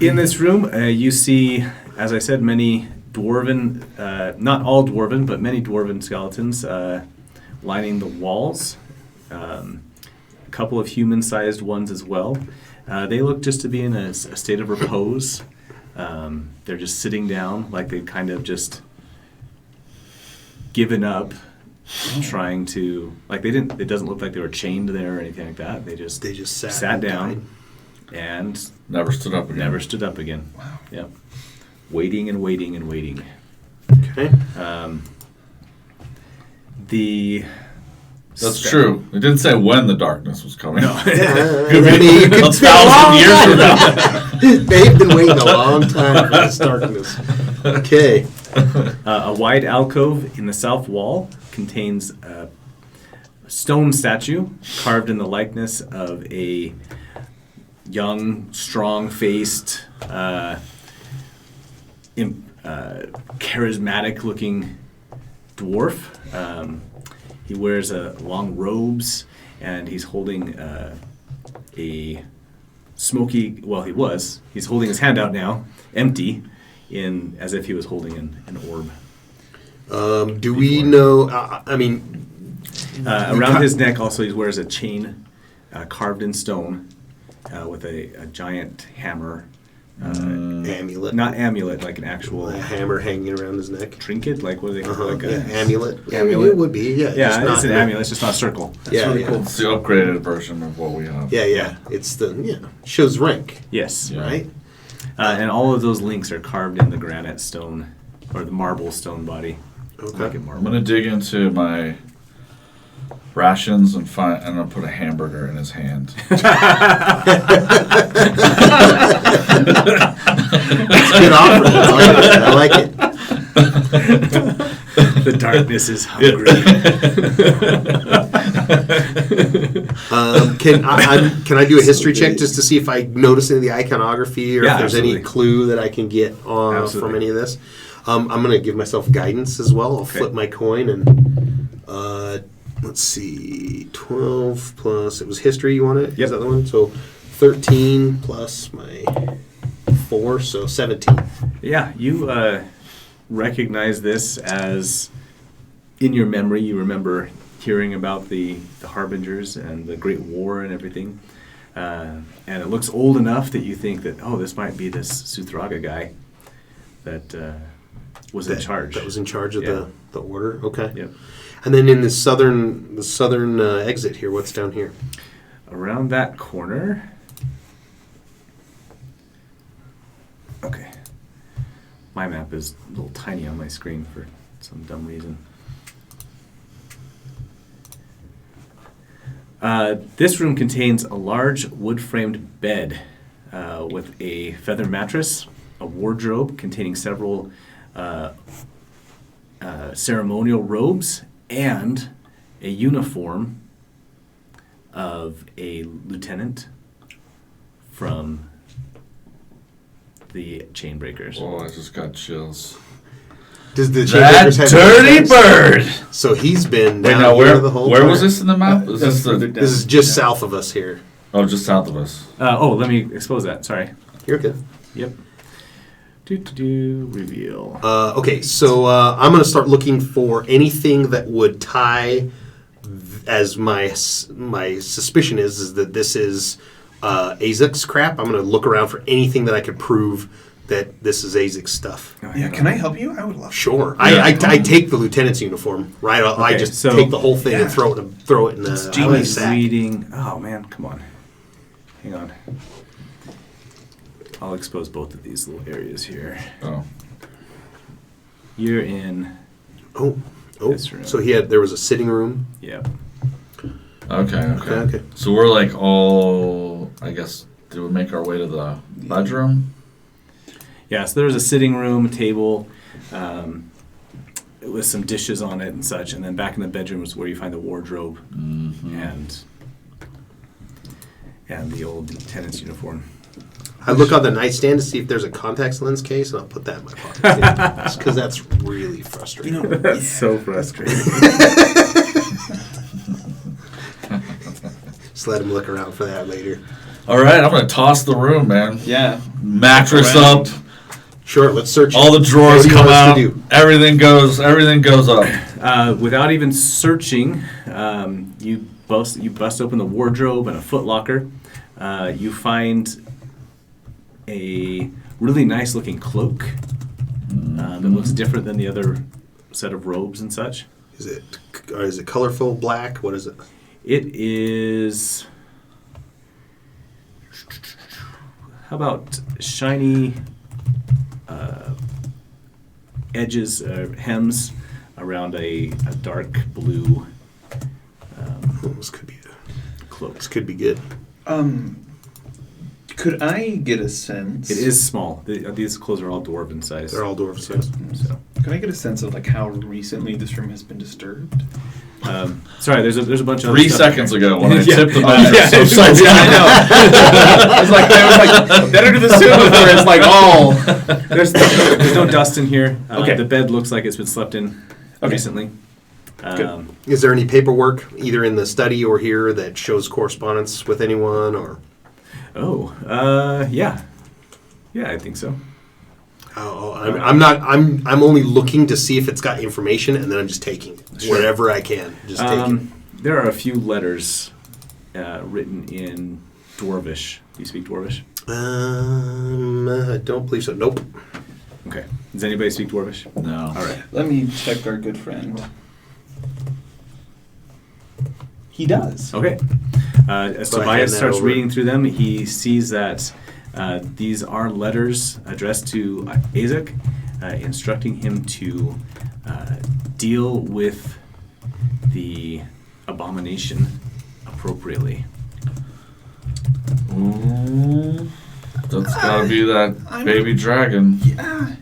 In this room, you see, as I said, many dwarven, not all dwarven, but many dwarven skeletons lining the walls. A couple of human-sized ones as well. They look just to be in a state of repose. They're just sitting down, like they've kind of just given up, trying to, like they didn't. It doesn't look like they were chained there or anything like that. They just sat down and Never stood up again. never stood up again. Wow. Yep. Waiting and waiting and waiting. Okay. That's true. It didn't say when the darkness was coming. No. Could I be mean, you could 1,000 years from now. They've been waiting a long time for this darkness. Okay. A wide alcove in the south wall contains a stone statue carved in the likeness of a young, strong-faced, charismatic-looking dwarf. He wears long robes, and he's holding a smoky. Well, he's holding his hand out now, empty, as if he was holding an orb. Do we know? I mean, around his neck, also, he wears a chain carved in stone with a giant hammer. amulet. Not amulet, like an actual A hammer hanging around his neck. trinket. Like what do they call it? Like amulet. Yeah, amulet. it would be. Yeah. Yeah, just it's not an amulet. It's just not a circle. Yeah, really yeah. cool. It's the upgraded version of what we have. Yeah. It's shows rank, Yes. Yeah. right? And all of those links are carved in the granite stone or the marble stone body. Okay. Like it I'm marble. gonna dig into my rations and I'll put a hamburger in his hand. It's a good offer. I like it. The darkness is hungry. Can I do a history check just to see if I notice any of the iconography or Yeah, if there's any absolutely. clue that I can get from Absolutely. any of this? I'm going to give myself guidance as well. I'll Okay. flip my coin and let's see, 12 plus, it was history you wanted? Yep. Is that the one? So 13 plus my 4, so 17. Yeah, you recognize this as, in your memory, you remember hearing about the Harbingers and the Great War and everything. And it looks old enough that you think that, oh, this might be this Suthraga guy that was in charge. That was in charge of Yeah. the order? Okay. Yep. And then in the southern exit here, what's down here? Around that corner. Okay. My map is a little tiny on my screen for some dumb reason. This room contains a large wood-framed bed with a feather mattress, a wardrobe containing several ceremonial robes, and a uniform of a lieutenant from the Chainbreakers. Oh, I just got chills. Does the That Chainbreakers have dirty uniforms? bird! So he's been Wait, down now here the whole where time. was this in the map? Is That's this further the, down. This is just Yeah. south of us here. oh, just south of us? Let me expose that. Sorry. You're good. Yep. Reveal. Okay, so I'm going to start looking for anything that would tie, as my suspicion is that this is AZIC's crap. I'm going to look around for anything that I could prove that this is AZIC's stuff. Yeah, can I help you? I would love to. Sure. Yeah. I take the lieutenant's uniform, right? I just take the whole thing and throw it in the Genius sack. reading. Oh, man, come on. Hang on. I'll expose both of these little areas here. Oh. You're in. Oh, this room. so there was a sitting room. Yep. Okay. So we're like all, I guess, did we make our way to the bedroom? Yeah, so there was a sitting room, table, with some dishes on it and such, and then back in the bedroom is where you find the wardrobe and the old lieutenant's uniform. I look on the nightstand to see if there's a contacts lens case, and I'll put that in my pocket. Because that's really frustrating. That's so frustrating. Just let him look around for that later. All right, I'm going to toss the room, man. Yeah. Mattress up. Sure, let's search. All the drawers come out. Do? Everything goes up. Without even searching, you bust open the wardrobe and a footlocker. You find a really nice looking cloak that looks different than the other set of robes and such. Is it colorful black? What is it? It is. How about shiny edges, hems around a dark blue This could be cloak. This could be good. Could I get a sense? It is small. These clothes are all dwarven size. They're all dwarf size. So, Can I get a sense of like how recently this room has been disturbed? sorry, there's a bunch of 3 seconds ago when I Yeah. tipped the Yeah, mattress it's upside like- down. I know. It's like better to the cinema where it's like all. There's no dust in here. Okay. The bed looks like it's been slept in Okay. recently. Good. Is there any paperwork, either in the study or here, that shows correspondence with anyone, or? Yeah, I think so. I'm only looking to see if it's got information, and then I'm just taking whatever I can. Just taking. There are a few letters written in Dwarvish. Do you speak Dwarvish? I don't believe so. Nope. Okay. Does anybody speak Dwarvish? No. All right. Let me check our good friend. He does. Okay. As So I hand Tobias that starts over. reading through them, he sees that these are letters addressed to Azek, instructing him to deal with the abomination appropriately. Ooh, that's gotta be that baby dragon. Yeah.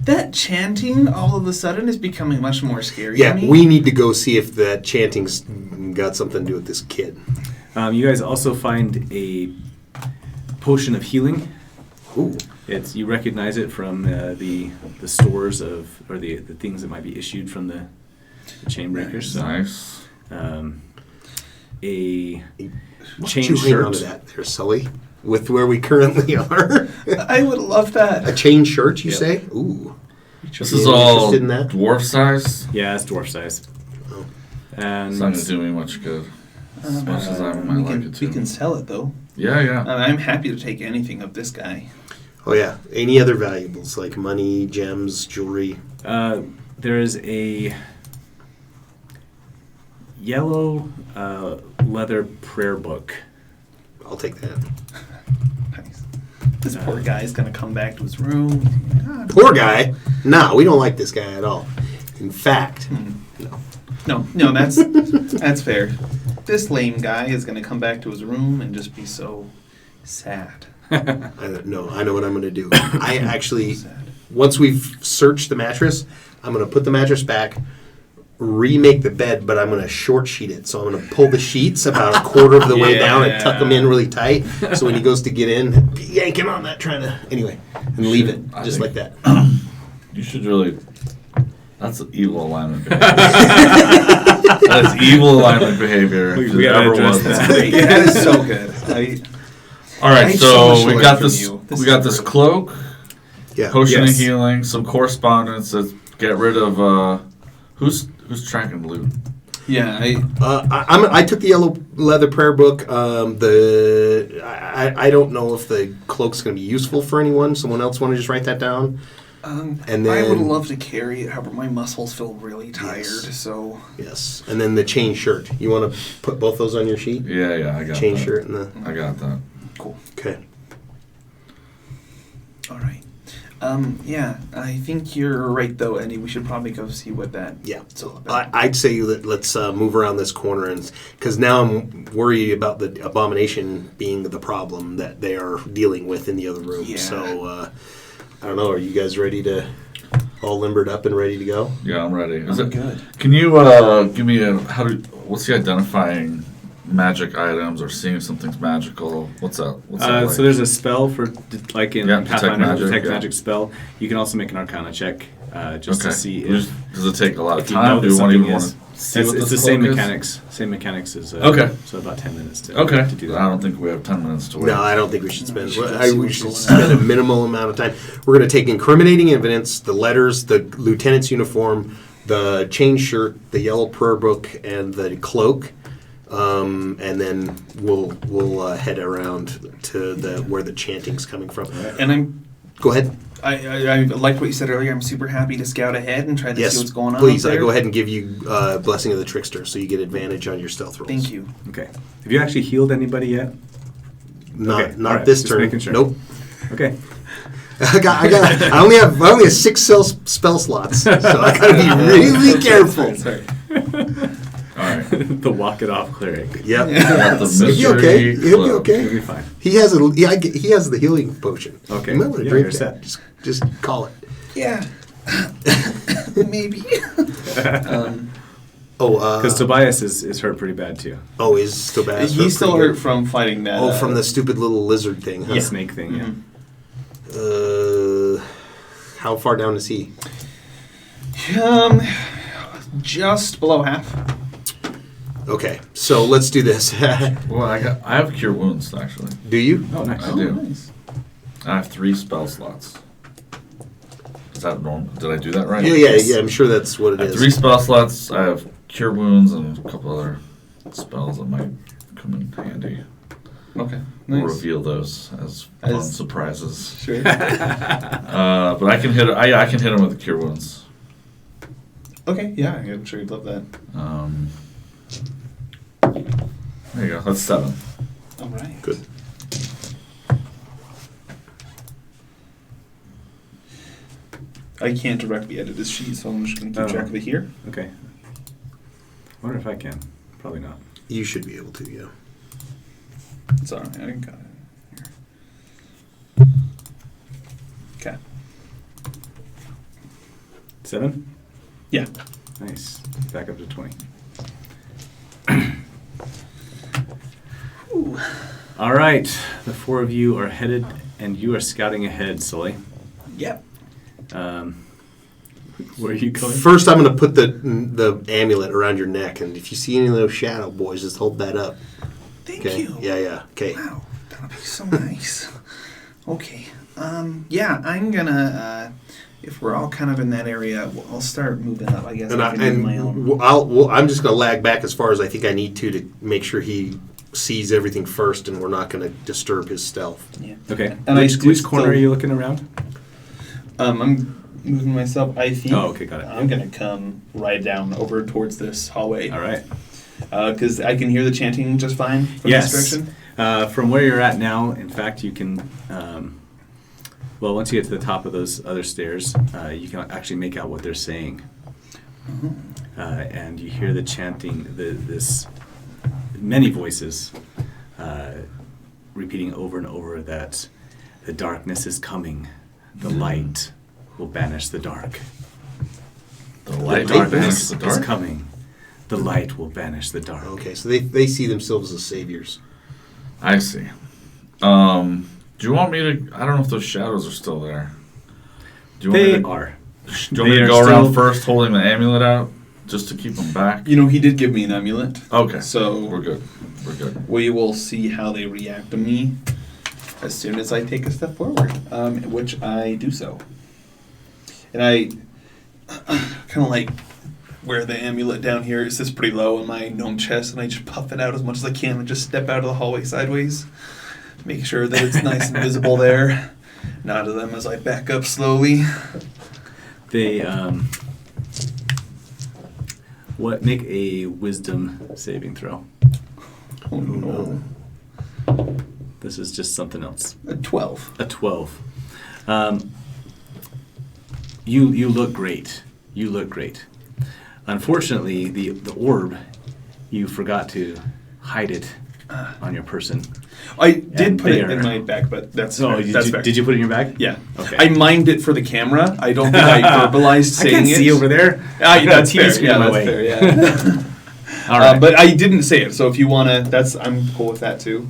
That chanting all of a sudden is becoming much more scary Yeah, to me. we need to go see if that chanting's got something to do with this kid. You guys also find a potion of healing. Ooh. You recognize it from the stores of, or the things that might be issued from the chain breakers. Nice. A Why don't chain you hang on shirt. to that there, Sully, with where we currently are. I would love that. A chain shirt, you Yep. say? Ooh. This You is all interested in that? dwarf size. Yeah, it's dwarf size. Oh. And It's not gonna do me much good. As much as I might like it we to. can sell it though. Yeah. I'm happy to take anything of this guy. Oh, yeah. Any other valuables, like money, gems, jewelry? there is a yellow leather prayer book. I'll take that. Nice. This poor guy is gonna come back to his room. Poor guy. Nah, we don't like this guy at all. In fact, No, that's fair. This lame guy is gonna come back to his room and just be so sad. I know what I'm going to do. I actually, Sad. once we've searched the mattress, I'm going to put the mattress back, remake the bed, but I'm going to short sheet it. So I'm going to pull the sheets about a quarter of the way down and tuck them in really tight. So when he goes to get in, be yanking on that, anyway, and leave it I just think- like that. You should really. That's evil alignment behavior. That is evil alignment behavior. We if there gotta ever address was that. one. That is so good. All right, I so so much we to got learn from this. you. We got this cloak. Yeah. Potion Yes. of healing, some correspondence that get rid of who's tracking loot. Yeah, I took the yellow leather prayer book. I don't know if the cloak's going to be useful for anyone. Someone else want to just write that down? And then I would love to carry it. However, my muscles feel really tired. Yes. So yes, and then the chain shirt. You want to put both those on your sheet? Yeah, I got Chain that. shirt and the I got that. cool. okay. All right. Yeah, I think you're right though, Eddie. We should probably go see what that. Yeah. It's all about. I'd say that let's move around this corner, and because now I'm worried about the abomination being the problem that they are dealing with in the other room. Yeah. So I don't know. Are you guys ready to all limbered up and ready to go? Yeah, I'm ready. Is I'm it good. Can you give me what's the identifying magic items or seeing something's magical? What's that? What's that like? So there's a spell for, like in Yeah, detect Pathfinder, magic, detect yeah. magic spell. You can also make an Arcana check just to see if Does it take a lot of if you know time? that Do you want something to is. see It's what this the same cloak is? mechanics. Same mechanics as. Okay. So about 10 minutes to Okay. to do that. I don't think we have 10 minutes to wait. No, I don't think we should spend. we should go I, see we what's should going spend a minimal amount of time. We're going to take incriminating evidence, the letters, the lieutenant's uniform, the chain shirt, the yellow prayer book, and the cloak, and then we'll head around to where the chanting's coming from. And Go ahead. I liked what you said earlier. I'm super happy to scout ahead and try to Yes, see what's going on. please. up I there. go ahead and give you blessing of the trickster, so you get advantage on your stealth rolls. Thank you. Okay. Have you actually healed anybody yet? Not Okay, not all right, this just turn. making sure. Nope. Okay. I only have 6 spell slots, so I gotta be really careful. Sorry. All right. The walk it off cleric. Yep. Got the He'll be okay. mystery He'll be cloak. You'll okay. be fine. He has the healing potion. Okay. You might want to Yeah, drink you're that. set. Just call it. Yeah. Maybe. Because Tobias is hurt pretty bad too. is still bad. He's still hurt from fighting that. From the stupid little lizard thing. Huh? The snake thing, yeah. Mhm. How far down is he? Just below half. Okay, so let's do this. Well, I have cure wounds actually. Do you? Oh, nice. I do. Nice. I have 3 spell slots. Is that normal? Did I do that right? Yeah. I'm sure that's what it I have is. 3 spell slots. I have cure wounds and a couple other spells that might come in handy. Okay. We'll Nice. reveal those as fun As- surprises. Sure. But I can hit. I can hit him with the cure wounds. Okay. Yeah, I'm sure you'd love that. There you go. That's 7. All right. Good. I can't directly edit this sheet, so I'm just going to keep Oh. track of it here. Okay. Wonder if I can. Probably not. You should be able to, yeah. It's all right. I got it. Here. Okay. 7? Yeah. Nice. Back up to 20. All right. The 4 of you are headed, and you are scouting ahead, Sully. Yep. Where are you going? First, I'm going to put the amulet around your neck, and if you see any of those shadow boys, just hold that up. Thank Okay? you. Yeah. Okay. Wow, that'll be so nice. Okay. Yeah, I'm gonna. If we're all kind of in that area, I'll start moving up. I guess I can do my own. I'm just going to lag back as far as I think I need to make sure he sees everything first, and we're not going to disturb his stealth. Yeah. Okay. And Which corner are you looking around? I'm moving myself. I think. Oh, okay, got it. I'm gonna come right down over towards this hallway. All right. Because I can hear the chanting just fine from Yes. this direction. From where you're at now, in fact, you can. Well, once you get to the top of those other stairs, you can actually make out what they're saying, and you hear the chanting. This many voices repeating over and over that the darkness is coming, the light will banish the dark. The light darkness banishes the is dark. coming. The light will banish the dark. Okay, so they see themselves as saviors. I see. Do you want me to? I don't know if those shadows are still there. Do you want me They to, are. Do you want me They to are go around still- first, holding the amulet out, just to keep them back? You know, he did give me an amulet. Okay. So We're good. We're good. we will see how they react to me. as soon as I take a step forward, which I do so. And I kind of like wear the amulet down here. It sits pretty low on my gnome chest, and I just puff it out as much as I can and just step out of the hallway sideways. Make sure that it's nice and visible there. Nod to them as I back up slowly. They make a wisdom saving throw. Oh no. This is just something else. A 12. A 12. You look great. You look great. Unfortunately, the orb, you forgot to hide it on your person. I did And put it there. in my bag, but that's Oh, fair. That's fair. did you put it in your bag? Yeah. Okay. I mimed it for the camera. I don't think I verbalized I saying can't it. see over there. Ah, I've got a that's TV fair. screen Yeah, in my that's way. fair. Yeah. All right. But I didn't say it, so if you wanna, I'm cool with that too.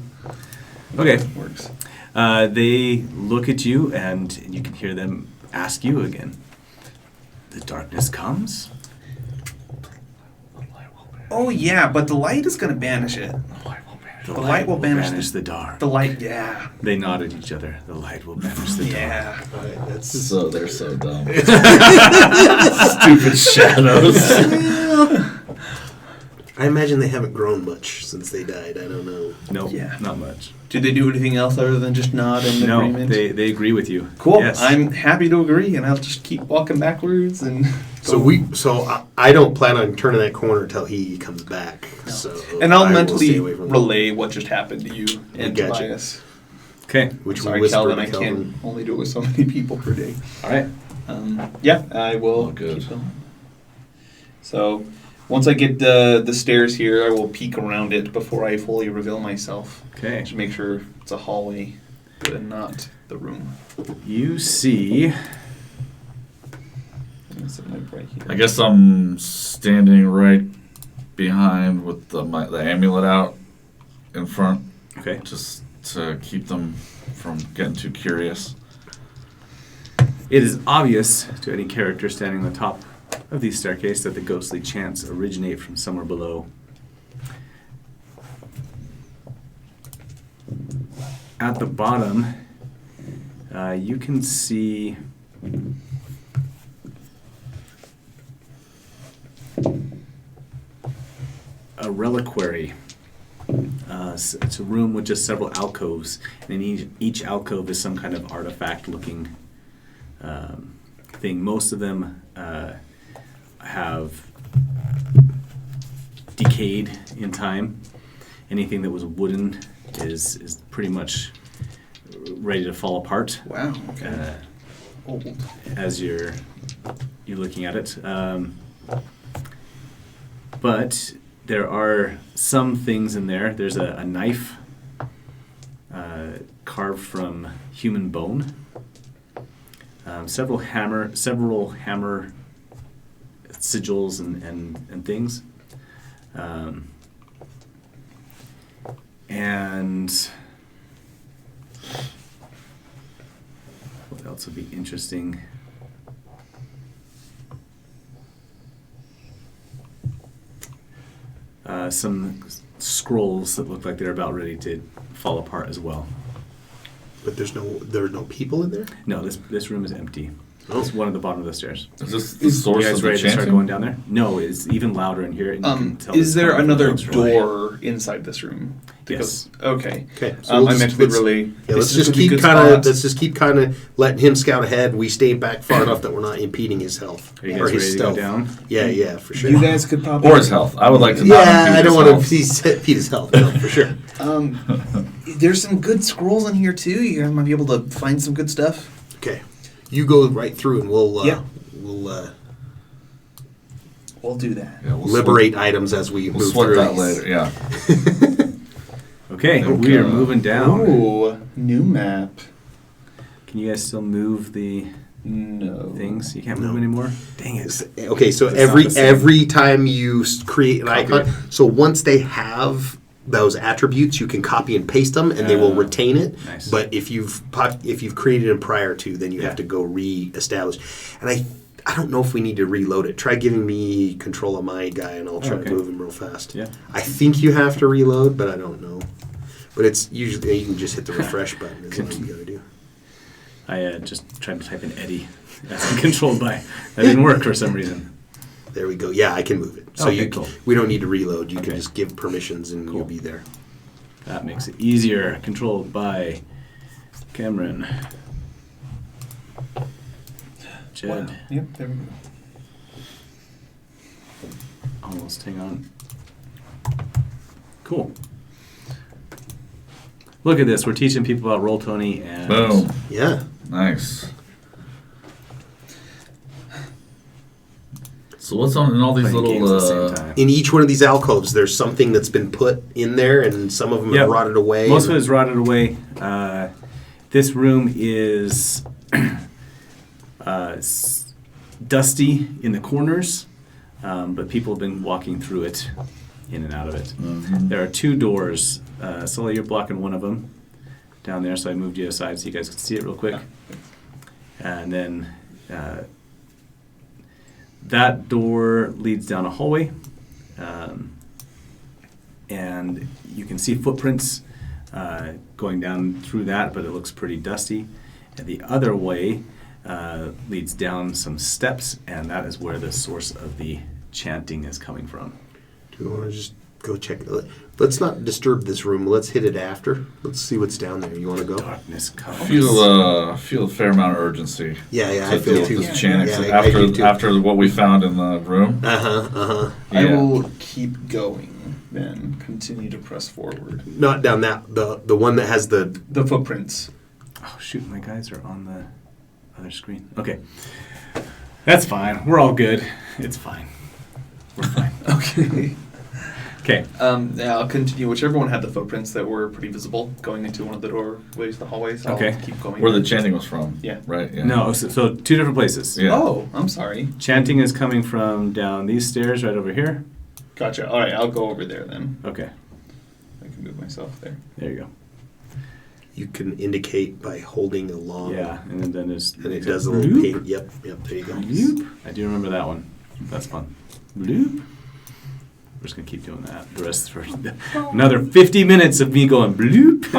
Okay. Works. They look at you, and you can hear them ask you again. The darkness comes. Oh yeah, but the light is gonna banish it. The light will banish the dark. The light, yeah. They nod at each other. The light will banish the dark. Yeah. All right, that's So they're so dumb. Stupid shadows. I imagine they haven't grown much since they died. I don't know. Nope, Yeah. not much. Did they do anything else other than just nod in No, agreement? they agree with you. Cool. Yes. I'm happy to agree, and I'll just keep walking backwards and. I don't plan on turning that corner until he comes back. No. So And I'll I will mentally stay away from him. relay what just happened to you and Gotcha. Tobias. Okay. Which we Sorry, whispered Calvin, to I Calvin. can only do it with so many people per day. All right. Yeah, I will Oh, good. keep going. So, once I get the stairs here, I will peek around it before I fully reveal myself. Okay. Just make sure it's a hallway and not the room. You see. Right here. I guess I'm standing right behind with the amulet out in front, Okay. just to keep them from getting too curious. It is obvious to any character standing on the top of these staircases that the ghostly chants originate from somewhere below. At the bottom, you can see a reliquary. It's a room with just several alcoves, and in each alcove is some kind of artifact-looking thing. Most of them have decayed in time. Anything that was wooden is pretty much ready to fall apart. Wow. Okay. Old. As you're looking at it. But there are some things in there. There's a knife carved from human bone. Several hammer sigils and things. And what else would be interesting? Some scrolls that look like they're about ready to fall apart as well. But there are no people in there? No, this room is empty. Oh. It's one at the bottom of the stairs. Is this the source You guys of the ready to start chanting? going down there? No, it's even louder in here. And you can tell Is it's there coming from another the extra way. door inside this room? Yes. Okay. Okay. So I mentally relay. Yeah, this let's is just gonna be a keep good kind of spot. let's just keep kind of letting him scout ahead. We stay back far enough that we're not impeding his health Are you or guys his ready to stealth. go down? Yeah, for sure. You guys could probably. Or his health. I would like to not Yeah, impede I don't his want health. to impede his health, no, for sure. There's some good scrolls in here too. You guys might be able to find some good stuff. Okay, you go right through, and we'll Yeah. We'll do that. Yeah, we'll liberate items as we We'll move sweat through. that later. Yeah. Okay, Okay. we are moving down. Ooh, new map. Can you guys still move the No. things? You can't No. move anymore? Dang it. Okay, so It's not the same. every time you create an Copy icon, it. so once they have those attributes, you can copy and paste them, and they will retain it. Nice. But if you've created them prior to, then you Yeah. have to go re-establish. And I don't know if we need to reload it. Try giving me control of my guy, and I'll try Okay. to move him real fast. Yeah. I think you have to reload, but I don't know. But it's usually, you can just hit the refresh button is all you gotta do. I just tried to type in Eddie. That's controlled by. That didn't work for some reason. There we go. Yeah, I can move it. So Okay, cool. we don't need to reload. You can Okay. just give permissions and Cool. you'll be there. That makes it easier. Controlled by Cameron. Jed. Wow. Yep, there we go. Almost, hang on. Cool. Look at this. We're teaching people about Roll20 and... Boom. Yeah. Nice. So what's on in all these playing games at the little? same time. In each one of these alcoves, there's something that's been put in there, and some of them Yep. have rotted away. Most of it is rotted away. This room is dusty in the corners, but people have been walking through it, in and out of it. Mhm. There are 2 doors. Sully, you're blocking one of them down there, so I moved you aside so you guys can see it real quick. And then that door leads down a hallway, and you can see footprints going down through that, but it looks pretty dusty. And the other way leads down some steps, and that is where the source of the chanting is coming from. Do we want to just go check? Let's not disturb this room. Let's hit it after. Let's see what's down there. You want to go? Darkness comes. Feel a fair amount of urgency. Yeah, yeah, to I feel deal with too. this chanting. Yeah, I do too. After what we found in the room. I Yeah. will keep going, then continue to press forward. Not down that the one that has the. The footprints. Oh shoot, my guys are on the other screen. Okay. That's fine. We're all good. It's fine. We're fine. Okay. Okay. Yeah, I'll continue. Whichever one had the footprints that were pretty visible going into one of the doorways, the hallways, I'll Okay. keep going. Where the chanting was from. Yeah. Right. Yeah. No, so 2 different places. Yeah. Oh, I'm sorry. Chanting is coming from down these stairs right over here. Gotcha. All right, I'll go over there then. Okay. I can move myself there. There you go. You can indicate by holding along. Yeah, and then there's... And it does a little bloop. paint. Yep. There you go. Bloop. I do remember that one. That's fun. Bloop. We're just going to keep doing that. The rest for another 50 minutes of me going bloop.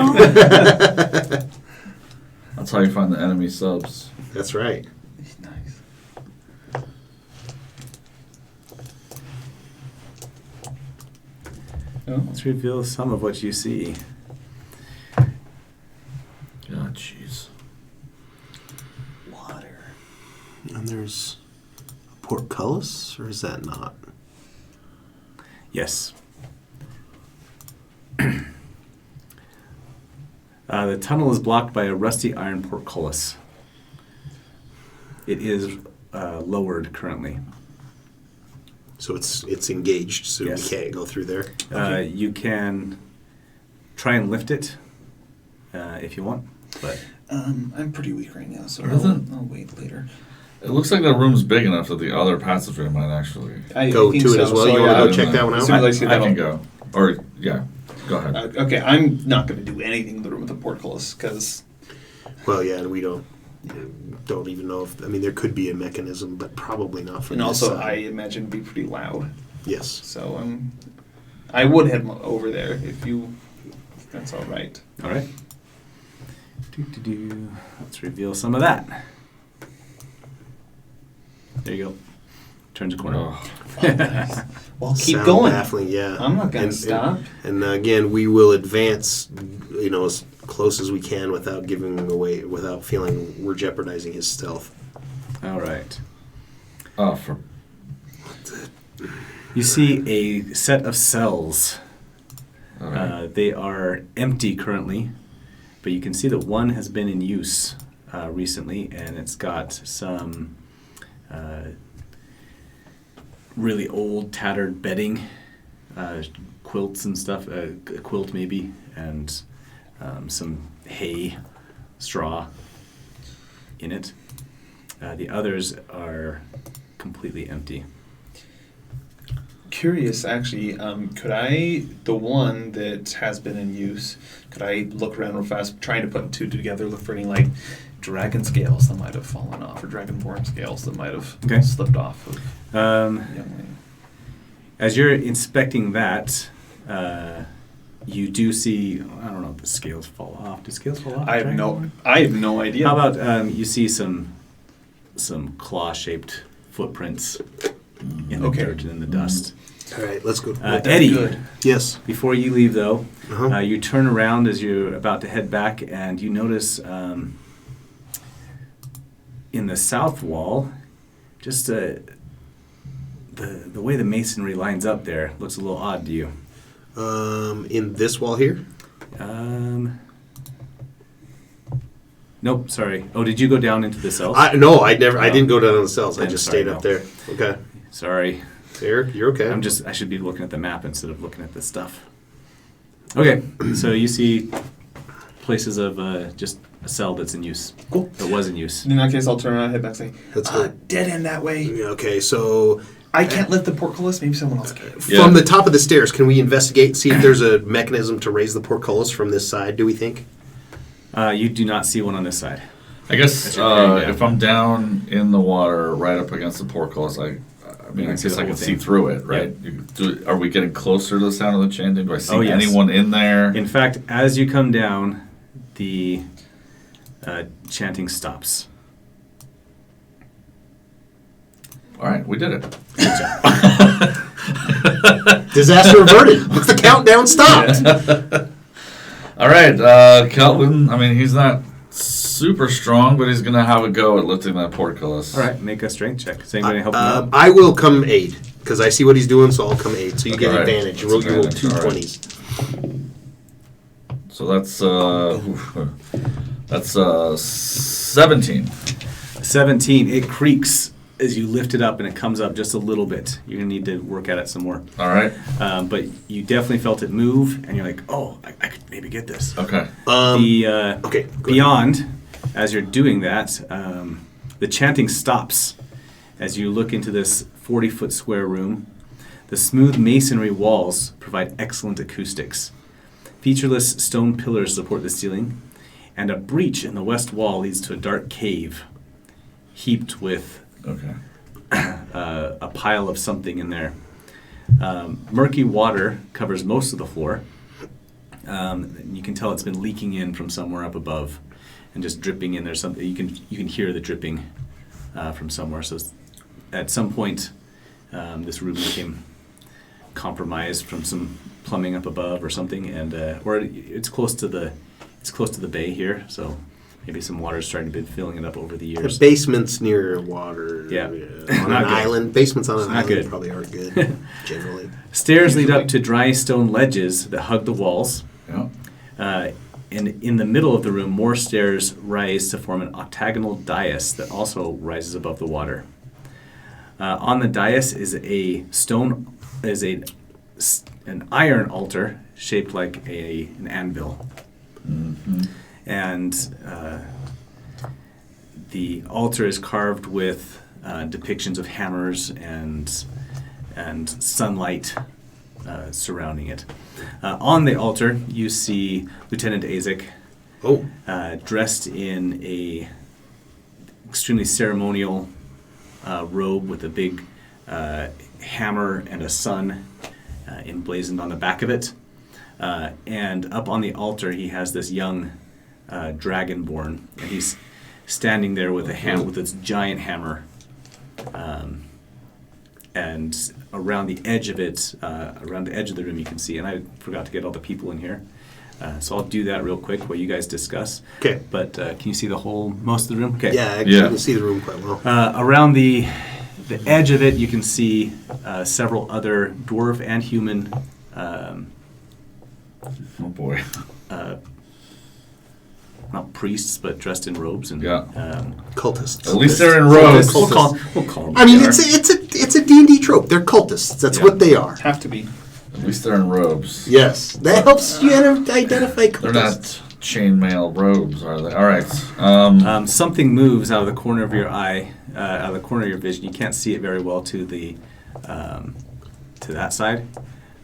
That's how you find the enemy subs. That's right. Nice. Oh, Let's reveal some of what you see. God, jeez. water. And there's a portcullis, or is that not? Yes. The tunnel is blocked by a rusty iron portcullis. It is lowered currently. So it's engaged, so Yes. we can't go through there. You can try and lift it if you want, but I'm pretty weak right now, so Isn't- I'll wait later. It looks like that room's big enough that the other passageway might actually. I Go think to it as well. You want to yeah, go check that one as out? soon as I see I that, can I'll- go. Or yeah, go ahead. Okay, I'm not going to do anything in the room with the portcullis because Well, yeah, and we don't even know if. I mean, there could be a mechanism, but probably not from and this also side. I imagine it'd be pretty loud. Yes. So I would head over there if that's all right. all right. Let's reveal some of that. There you go. Turns a corner. Oh, Well, keep Sound going. baffling, yeah. I'm not going to And- stop. And again, we will advance, as close as we can without giving away, without feeling we're jeopardizing his stealth. All right. oh, for You see a set of cells. all right. They are empty currently, but you can see that one has been in use recently, and it's got some really old, tattered bedding, quilts and stuff, a quilt maybe, and some hay, straw in it. The others are completely empty. Curious, actually, the one that has been in use, could I look around real fast, trying to put 2 together, look for any, dragon scales that might have fallen off, or dragonborn scales that might have Okay. slipped off of the young lady. As you're inspecting that, you do see, I don't know if the scales fall off. Do scales fall off? I have no idea. How about you see some claw-shaped footprints in the dirt and in the dust. All right, let's go. Eddie, good. Yes. before you leave though, Uh-huh. you turn around as you're about to head back, and you notice in the south wall, just the way the masonry lines up there looks a little odd to you. In this wall here? Nope, sorry. Oh, did you go down into the cells? No, I didn't go down to the cells. I I'm just sorry, stayed up there. Okay. Sorry. There, you're okay. I should be looking at the map instead of looking at the stuff. Okay, so you see places of just a cell that's in use. Cool. That was in use. In that case, I'll turn around and head back and say, Let's go. dead end that way. Yeah, okay, so I can't lift the portcullis. Maybe someone else can. Yeah. from the top of the stairs, can we investigate, see if there's a mechanism to raise the portcullis from this side, do we think? You do not see one on this side. I guess you're going down. if I'm down in the water right up against the portcullis, I can see guess the I whole can see thing. through it, right? Are we getting closer to the sound of the chanting? Do I see Oh, yes. anyone in there? In fact, as you come down, the chanting stops. All right, we did it. Disaster averted. The countdown stopped. All right, Kelvin. I mean, he's not super strong, but he's gonna have a go at lifting that portcullis. All right, make a strength check. Is anybody helping out? I will come aid, because I see what he's doing, so I'll come aid. So you get All right. advantage. That's You roll advantage, two all right. 20s. So that's 17. 17. It creaks as you lift it up, and it comes up just a little bit. You're gonna need to work at it some more. All right. But you definitely felt it move, and you're like, "Oh, I could maybe get this." Okay. Okay. Go ahead. Beyond, as you're doing that, the chanting stops as you look into this 40-foot square room. The smooth masonry walls provide excellent acoustics. Featureless stone pillars support the ceiling, and a breach in the west wall leads to a dark cave heaped with Okay. a pile of something in there. Murky water covers most of the floor. You can tell it's been leaking in from somewhere up above and just dripping in. There's something you can hear the dripping from somewhere. So at some point, this room became compromised from some plumbing up above or something, and or it's close to the bay here. So maybe some water's starting to be filling it up over the The years. basement's near water. Yeah. On Not an good. island. Basements on an Not island good. probably aren't good, generally. Stairs lead up to dry stone ledges that hug the walls. Yeah. And in the middle of the room, more stairs rise to form an octagonal dais that also rises above the water. On the dais is an iron altar shaped like an anvil, and the altar is carved with depictions of hammers and sunlight surrounding it. On the altar, you see Lieutenant Azek, Oh, dressed in a extremely ceremonial robe with a big hammer and a sun emblazoned on the back of it. And up on the altar, he has this young dragonborn, and he's standing there with with its giant hammer. And around the edge of it, around the edge of the room, you can see, and I forgot to get all the people in here. So I'll do that real quick while you guys discuss. okay. But can you see most of the room? Okay. Yeah, actually, Yeah. you can see the room quite well. Around the edge of it, you can see several other dwarf and human Oh boy. not priests, but dressed in robes and Yeah. Cultists. At least they're in robes. We'll call them. I mean, they it's a D&D trope. They're cultists. That's Yeah. what they are. Have to be. At least they're in robes. Yes, that helps you identify cultists. They're not chainmail robes, are they? All right. are. Something moves out of the corner of your eye, out of the corner of your vision. You can't see it very well to that side,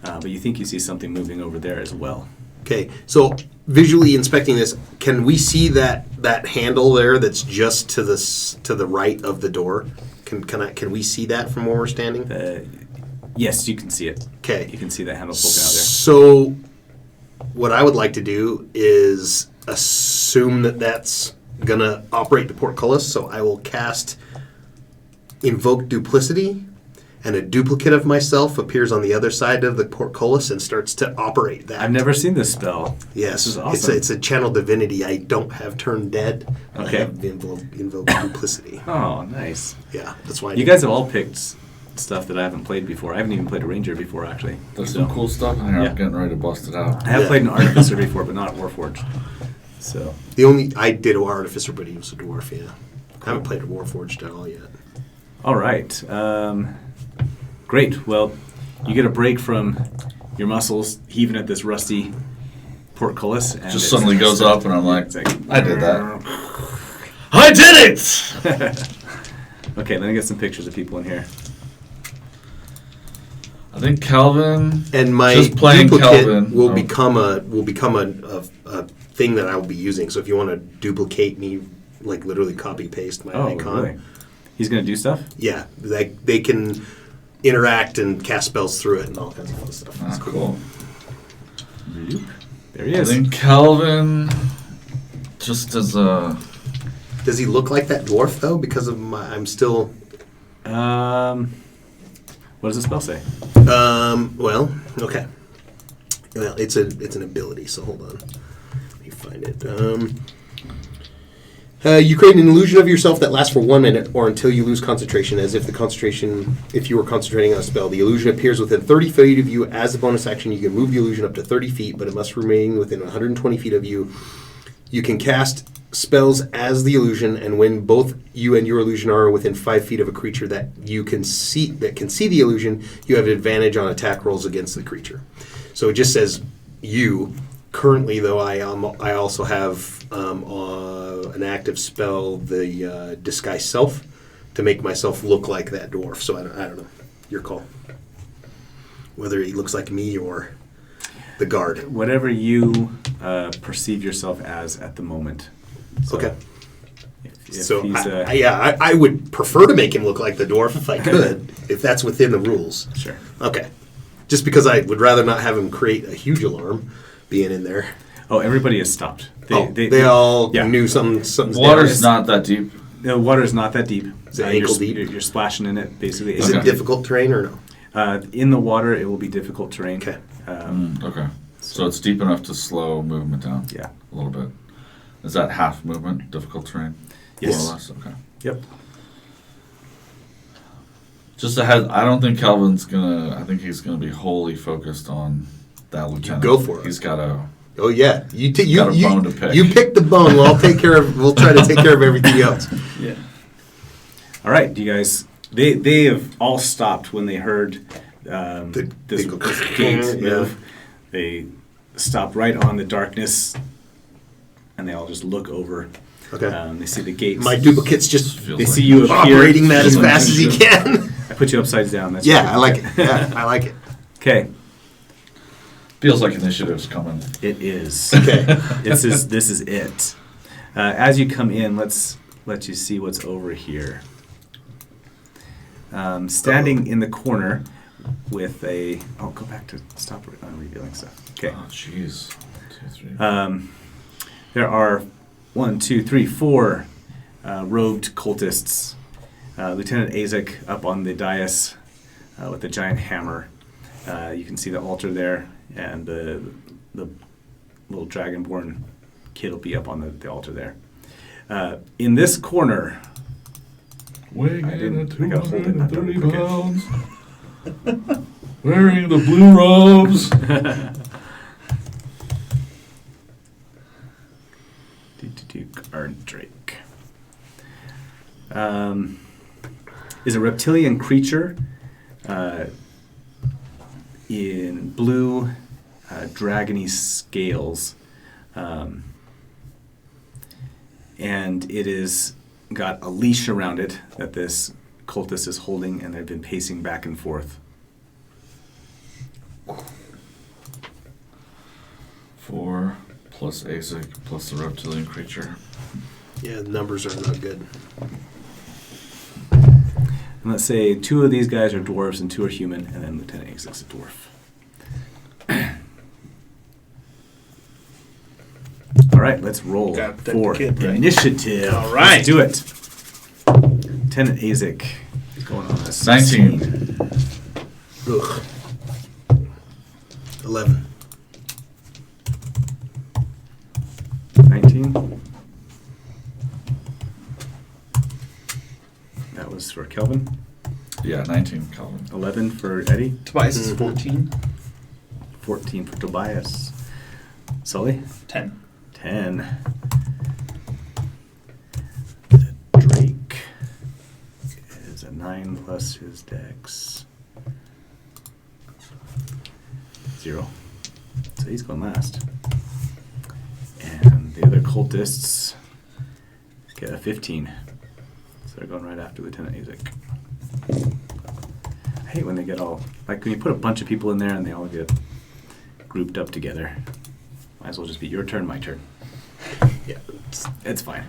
but you think you see something moving over there as well. Okay, so visually inspecting this, can we see that handle there that's just to the right of the door? Can we see that from where we're standing? Yes, you can see it. Okay. You can see that handle poking out there. So what I would like to do is assume that that's going to operate the portcullis, so I will cast Invoke Duplicity, and a duplicate of myself appears on the other side of the portcullis and starts to operate that. I've never seen this spell. Yes, This is awesome. it's a channel divinity. I don't have Turn Dead. Okay. I have Invoke Duplicity. Oh, nice. Yeah, that's why. You guys have all picked stuff that I haven't played before. I haven't even played a ranger before, actually. There's So, some cool stuff in here. Yeah. I'm getting ready to bust it out. I have Yeah. played an artificer before, but not Warforged. So I did a Artificer, but he was a dwarf. Yeah, I haven't played a Warforged at all yet. all right. Great. Well, you get a break from your muscles heaving at this rusty portcullis. And Just it suddenly starts goes to- up, and I'm like, it's like, I did that. I did it! Okay, let me get some pictures of people in here. I think Calvin. And my Just playing duplicate Kelvin. will Oh. become a thing that I will be using. So if you want to duplicate me, like literally copy paste my Oh, icon, really? He's going to do stuff? yeah, they can interact and cast spells through it and all kinds of fun stuff. Ah, It's cool. There he I is. think Calvin, just as a. Does he look like that dwarf though? Because of I'm still. What does the spell say? Well, okay. Well, it's an ability. So hold on. Let me find it. You create an illusion of yourself that lasts for 1 minute or until you lose concentration, as if if you were concentrating on a spell. The illusion appears within 30 feet of you. As a bonus action, you can move the illusion up to 30 feet, but it must remain within 120 feet of you. You can cast spells as the illusion, and when both you and your illusion are within 5 feet of a creature that can see the illusion, you have an advantage on attack rolls against the creature. So it just says you. Currently, though, I also have an active spell, the Disguise Self, to make myself look like that dwarf. So I don't know. Your call. Whether he looks like me or the guard. Whatever you perceive yourself as at the moment. So Okay. If So he's I would prefer to make him look like the dwarf if I could, if that's within the rules. sure. Okay. Just because I would rather not have him create a huge alarm being in there. Oh, everybody has stopped. They all yeah. knew something's Water's down. not that deep. The water is not that deep. Is it ankle you're, deep? You're splashing in it, basically. Is Okay. it difficult terrain or no? In the water, it will be difficult terrain. Okay. Okay. So it's deep enough to slow movement down Yeah. a little bit. Is that half movement, difficult terrain? Yes. More or less? Okay. Yep. Just ahead, I don't think Calvin's gonna. I think he's gonna be wholly focused on that lieutenant. go for it. He's got a. Oh yeah, you got a bone to pick. You pick the bone. Well, We'll try to take care of everything else. Yeah. All right, do you guys? They have all stopped when they heard this the- gate yeah. move. They stop right on the darkness, and they all just look over. Okay. They see the gates. My duplicate's just Feels They like see you appear. operating that as Feels like fast as he should. can. I put you upside down. That's Yeah, right. I like it. Yeah, I like it. Okay, Feels like initiative's coming. it is. Okay. this is it. As you come in, let's let you see what's over here. Standing in the corner with a. Oh, go back to stop revealing stuff. Okay. Oh, jeez. 2, 3. There are 1, 2, 3, 4 robed cultists. Lieutenant Azek up on the dais with the giant hammer. You can see the altar there, and the little dragonborn kid will be up on the altar there. In this corner, Weighing I in at didn't- I gotta hold it, not 230 double click it. pounds. Wearing the blue robes. Guard Drake. Is a reptilian creature in blue dragony scales, and it is got a leash around it that this cultist is holding, and they've been pacing back and forth. 4 plus ASIC plus the reptilian creature. Yeah, the numbers are not good. And let's say 2 of these guys are dwarves and 2 are human, and then Lieutenant Azek's a dwarf. right, let's roll Gotta protect for the kid, right? initiative. All right. Let's do it. Lieutenant Azek going on this. 19. Ugh. 11. 19. That was for Kelvin. Yeah, 19, Calvin. 11 for Eddie. Tobias is 14. 14 for Tobias. Sully? 10. 10. The Drake is a 9 plus his dex. 0. So he's going last. And the other cultists get a 15. So they're going right after Lieutenant Azek. I hate when they get all, like when you put a bunch of people in there and they all get grouped up together. Might as well just be your turn, my turn. Yeah. It's fine.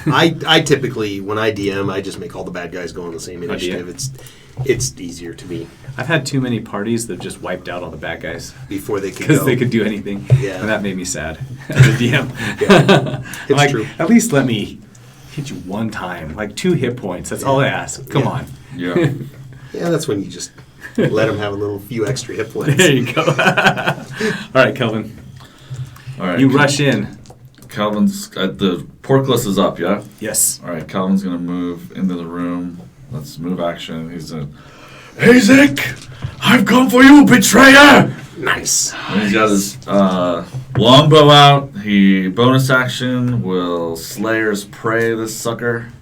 I typically, when I DM, I just make all the bad guys go on the same Oh, do you? initiative. It's easier to me I've had too many parties that just wiped out all the bad guys before they can because go. they could do anything. Yeah. And that made me sad as a DM. Yeah. I'm It's like, true. at least let me hit you one time. Like 2 hit points. That's all I ask. Come Yeah. on. Yeah. Yeah, that's when you just let them have a little few extra hit points. There you go. All right, Kelvin. All right. You rush in. Calvin's, the porkless is up, yeah? Yes. All right, Calvin's going to move into the room. Let's move action. He's in. Azek, I've come for you, betrayer! Nice. And he's got his longbow out. He bonus action will Slayer's Prey this sucker,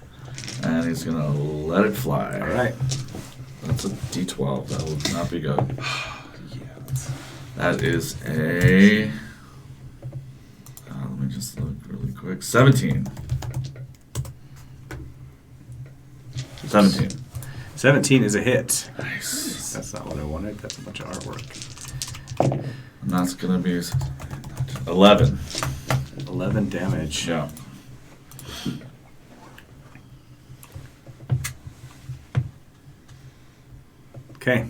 and he's gonna let it fly. All right. That's a D12. That would not be good. That is a. Let me just look really quick. 17. 17. 17 is a hit. Nice. That's not what I wanted. That's a bunch of artwork. And that's gonna be 11. 11 damage. Yeah. Okay.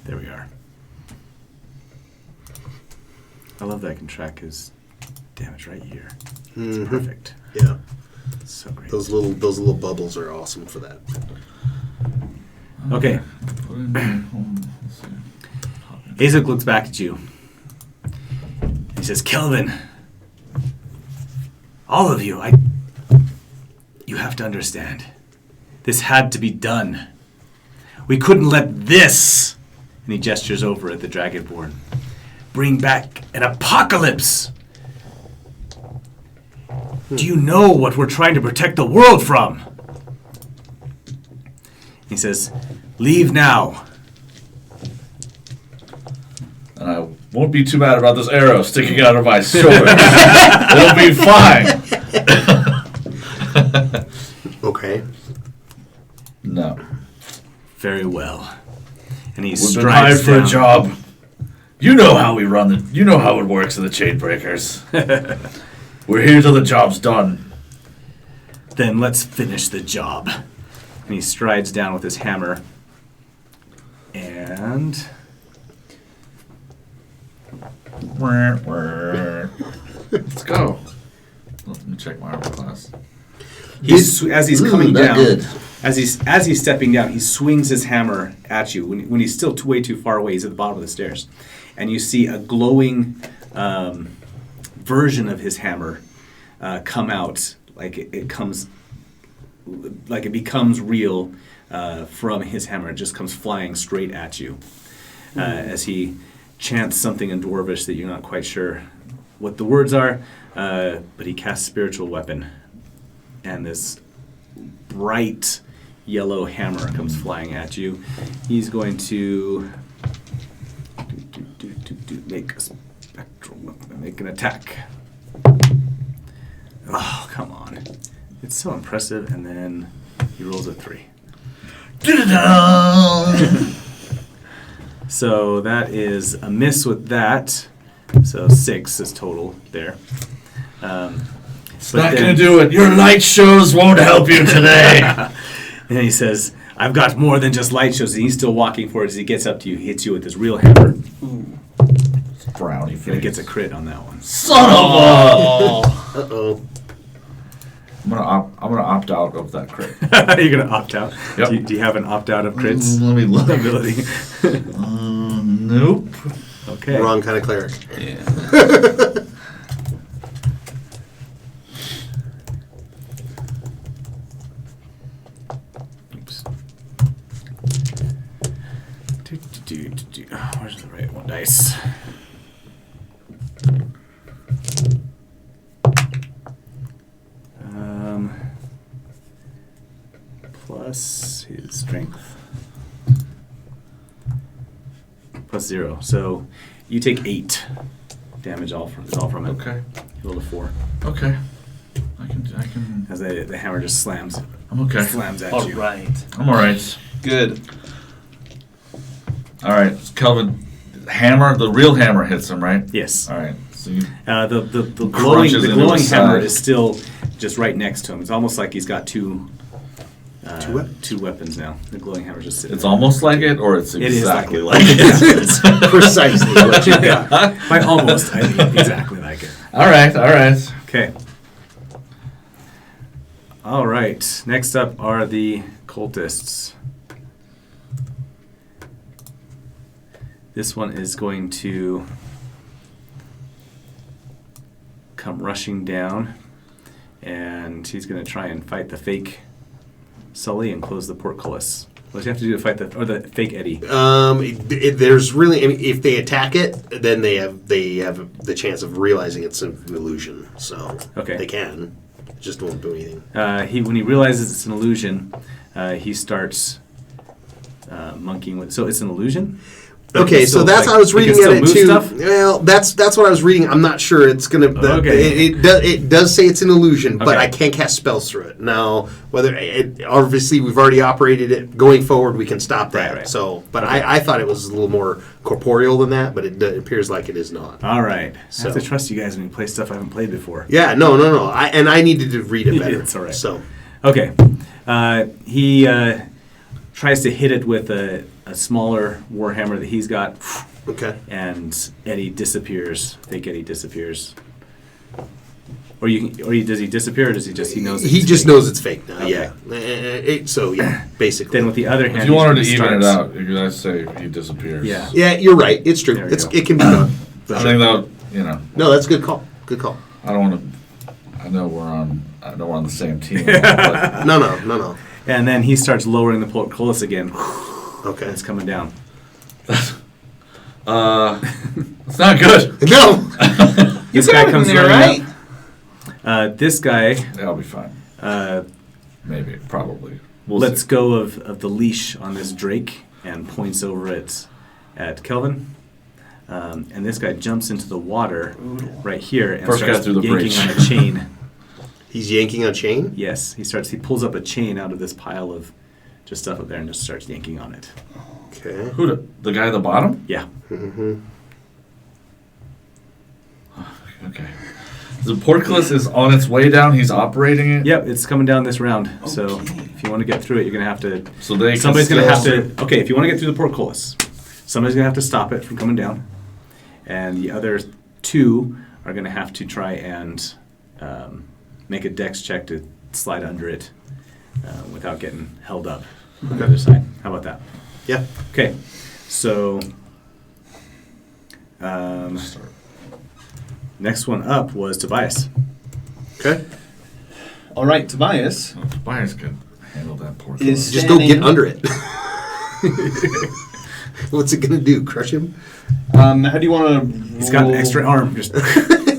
There we are. I love that I can track his damage right here. It's Mhm. perfect. Yeah. It's so great. Those little bubbles are awesome for that. Okay. Put in there. Hold on. Let's see. Azek looks back at you. He says, Kelvin, all of you, you have to understand. This had to be done. We couldn't let this, and he gestures over at the Dragonborn, bring back an apocalypse. Do you know what we're trying to protect the world from? He says, leave now. And I won't be too mad about this arrow sticking out of my shoulder. It'll be fine. Okay. No. Very well. And he We've been strides hired for a down. job. You know how we run it. You know how it works in the chain breakers. We're here till the job's done. Then let's finish the job. And he strides down with his hammer. And Let's go. Let me check my armor class. as he's coming not down, good. as he's stepping down, he swings his hammer at you. When he's still way too far away, he's at the bottom of the stairs, and you see a glowing version of his hammer come out, like it comes, like it becomes real from his hammer. It just comes flying straight at you as he chants something in Dwarvish that you're not quite sure what the words are, but he casts spiritual weapon, and this bright yellow hammer comes flying at you. He's going to make a spectral weapon, make an attack. Oh, come on. It's so impressive, and then he rolls a 3. So that is a miss with that. So 6 is total there. It's not going to do it. Your light shows won't help you today. And he says, "I've got more than just light shows." And he's still walking forward. As he gets up to you, he hits you with his real hammer. Brownie And he face. gets a crit on that one. Son of a... Uh-oh. I'm gonna opt out of that crit. You're gonna opt out. Yep. Do you have an opt out of crits Let me look. ability? Nope. Okay. Wrong kind of cleric. Yeah. Oops. Oh, where's the right one? Dice. Plus his strength. Plus 0. So you take 8 damage all from it. Okay. You rolled a 4. Okay. I can. As the hammer just slams I'm okay. slams at All you. right. I'm all right. Good. All right, Kelvin. Hammer. The real hammer hits him, right? Yes. All right. So you. The Crunches into glowing his hammer side. is still just right next to him. It's almost like he's got two weapons? two weapons now. The glowing hammer just sitting. It's almost like it, or it's It is exactly like like it. it. It's precisely what you got. By almost, I mean exactly like it. All right. All right. Okay. All right. Next up are the cultists. This one is going to come rushing down, and he's going to try and fight the fake Sully and close the portcullis. What does he have to do to fight the fake Eddie? There's really, I mean, if they attack it, then they have the chance of realizing it's an illusion. So Okay. they can, it just won't do anything. When he realizes it's an illusion, he starts monkeying with. So it's an illusion. But Okay, it's so still, that's like, I was he can reading at still it move too. stuff? Well, that's what I was reading. I'm not sure it's gonna. Okay. It does say it's an illusion, but Okay. I can't cast spells through it. Now, obviously we've already operated it. Going forward, we can stop that. Right. So, but I thought it was a little more corporeal than that, but it appears like it is not. All right. I So- have to trust you guys when you play stuff I haven't played before. Yeah, no. I needed to read it better. It's all right. So, Okay. He tries to hit it with a smaller warhammer that he's got, okay. and Eddie disappears. Fake Eddie disappears. Or does he disappear, or does he just knows? He it's just fake? knows it's fake now. Okay. Yeah. So yeah, basically. Then with the other hand, If you he's wanted to gonna even it start- out, you guys say he disappears. Yeah. Yeah, you're right. It's true. There we go. It can be done. I think that No, that's a good call. Good call. I don't want to. I know we're on the same team. But No. And then he starts lowering the portcullis again. Okay. It's coming down. it's not good. No. This guy comes there, running right? up. This guy That'll be fine. Maybe, probably. We'll lets see. go of the leash on this drake and points over it at Kelvin. And this guy jumps into the water right here and First guy starts through the yanking breach. on a chain. He's yanking a chain. Yes, he pulls up a chain out of this pile of just stuff up there and just starts yanking on it. Okay. Who the guy at the bottom? Yeah. Mm-hmm. Okay. The portcullis is on its way down. He's operating it. Yep, it's coming down this round. So Okay. if you want to get through it, you're gonna have to. So they Somebody's can gonna have still- to. Okay, if you want to get through the portcullis, somebody's gonna have to stop it from coming down, and the other two are gonna have to try and make a dex check to slide under it without getting held up on the other side. How about that? Yeah. Okay, so next one up was Tobias. Okay. All right, Tobias Oh, Tobias could handle that portcullis. is Just go get standing- under it. What's it gonna do? Crush him? How do you want to? He's got an extra arm. Just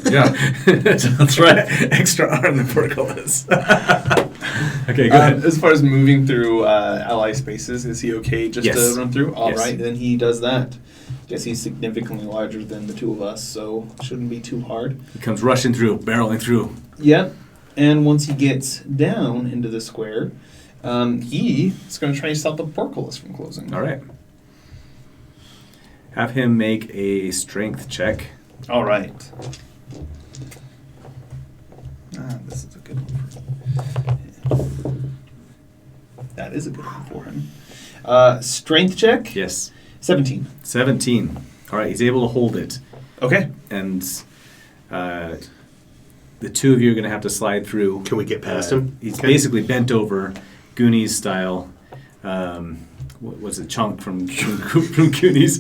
Yeah. that's right. Extra arm, the portcullis. Okay, go ahead. As far as moving through ally spaces, is he okay just Yes. to run through? All right, Yes. then he does that. Guess he's significantly larger than the two of us, so shouldn't be too hard. He comes rushing through, barreling through. Yep. And once he gets down into the square, he is going to try to stop the portcullis from closing. All right. Have him make a strength check. All right. This is a good one for him. That is a good one for him. Strength check? Yes. 17. 17. All right, he's able to hold it. Okay. And the two of you are going to have to slide through. Can we get past him? He's Okay. basically bent over, Goonies style. What was it? Chunk from Goonies.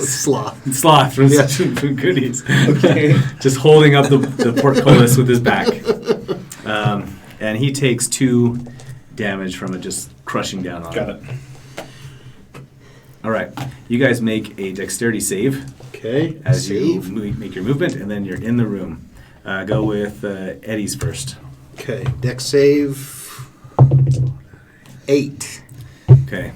Sloth. Sloth from, Yeah. from Goonies. Okay. Just holding up the portcullis with his back. And he takes 2 damage from it, just crushing down on Got him. it. All right. You guys make a dexterity save Okay. as Save. you make your movement, and then you're in the room. Go with Eddie's first. Okay. Dex save. 8. Okay.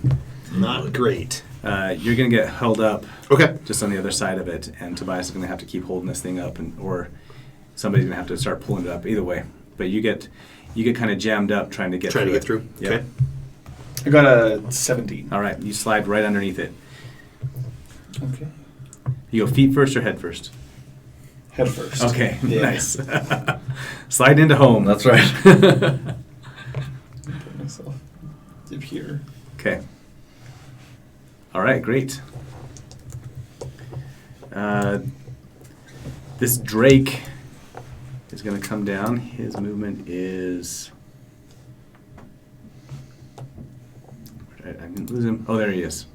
Not great. You're going to get held up Okay. just on the other side of it, and Tobias is going to have to keep holding this thing up, or somebody's going to have to start pulling it up. Either way. But you get kind of jammed up trying to get Trying to through get through. Yep. Okay. I got a 17. All right. You slide right underneath it. Okay. You go feet first or head first? Head first. Okay. Yeah. Nice. Slide into home. That's right. Put myself up here. Okay. All right, great. This Drake is going to come down. His movement is... I didn't lose him. Oh, there he is.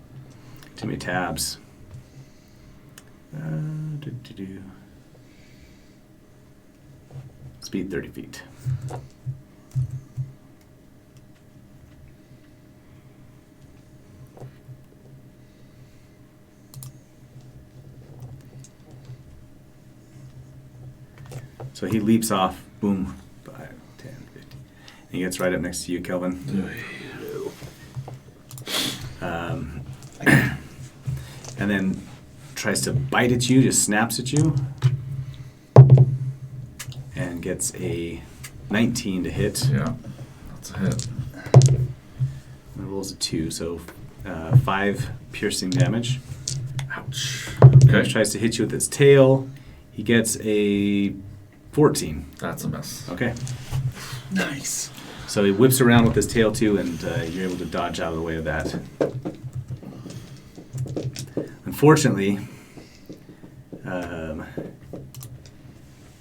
Too many tabs. Speed 30 feet. So he leaps off, boom, 5, 10, 15. And he gets right up next to you, Kelvin. And then tries to bite at you, just snaps at you. And gets a 19 to hit. Yeah, that's a hit. And rolls a 2, so 5 piercing damage. Ouch. He Okay, tries to hit you with its tail. He gets a 14. that's a miss. Okay. Nice. So he whips around with his tail too, and you're able to dodge out of the way of that. Unfortunately,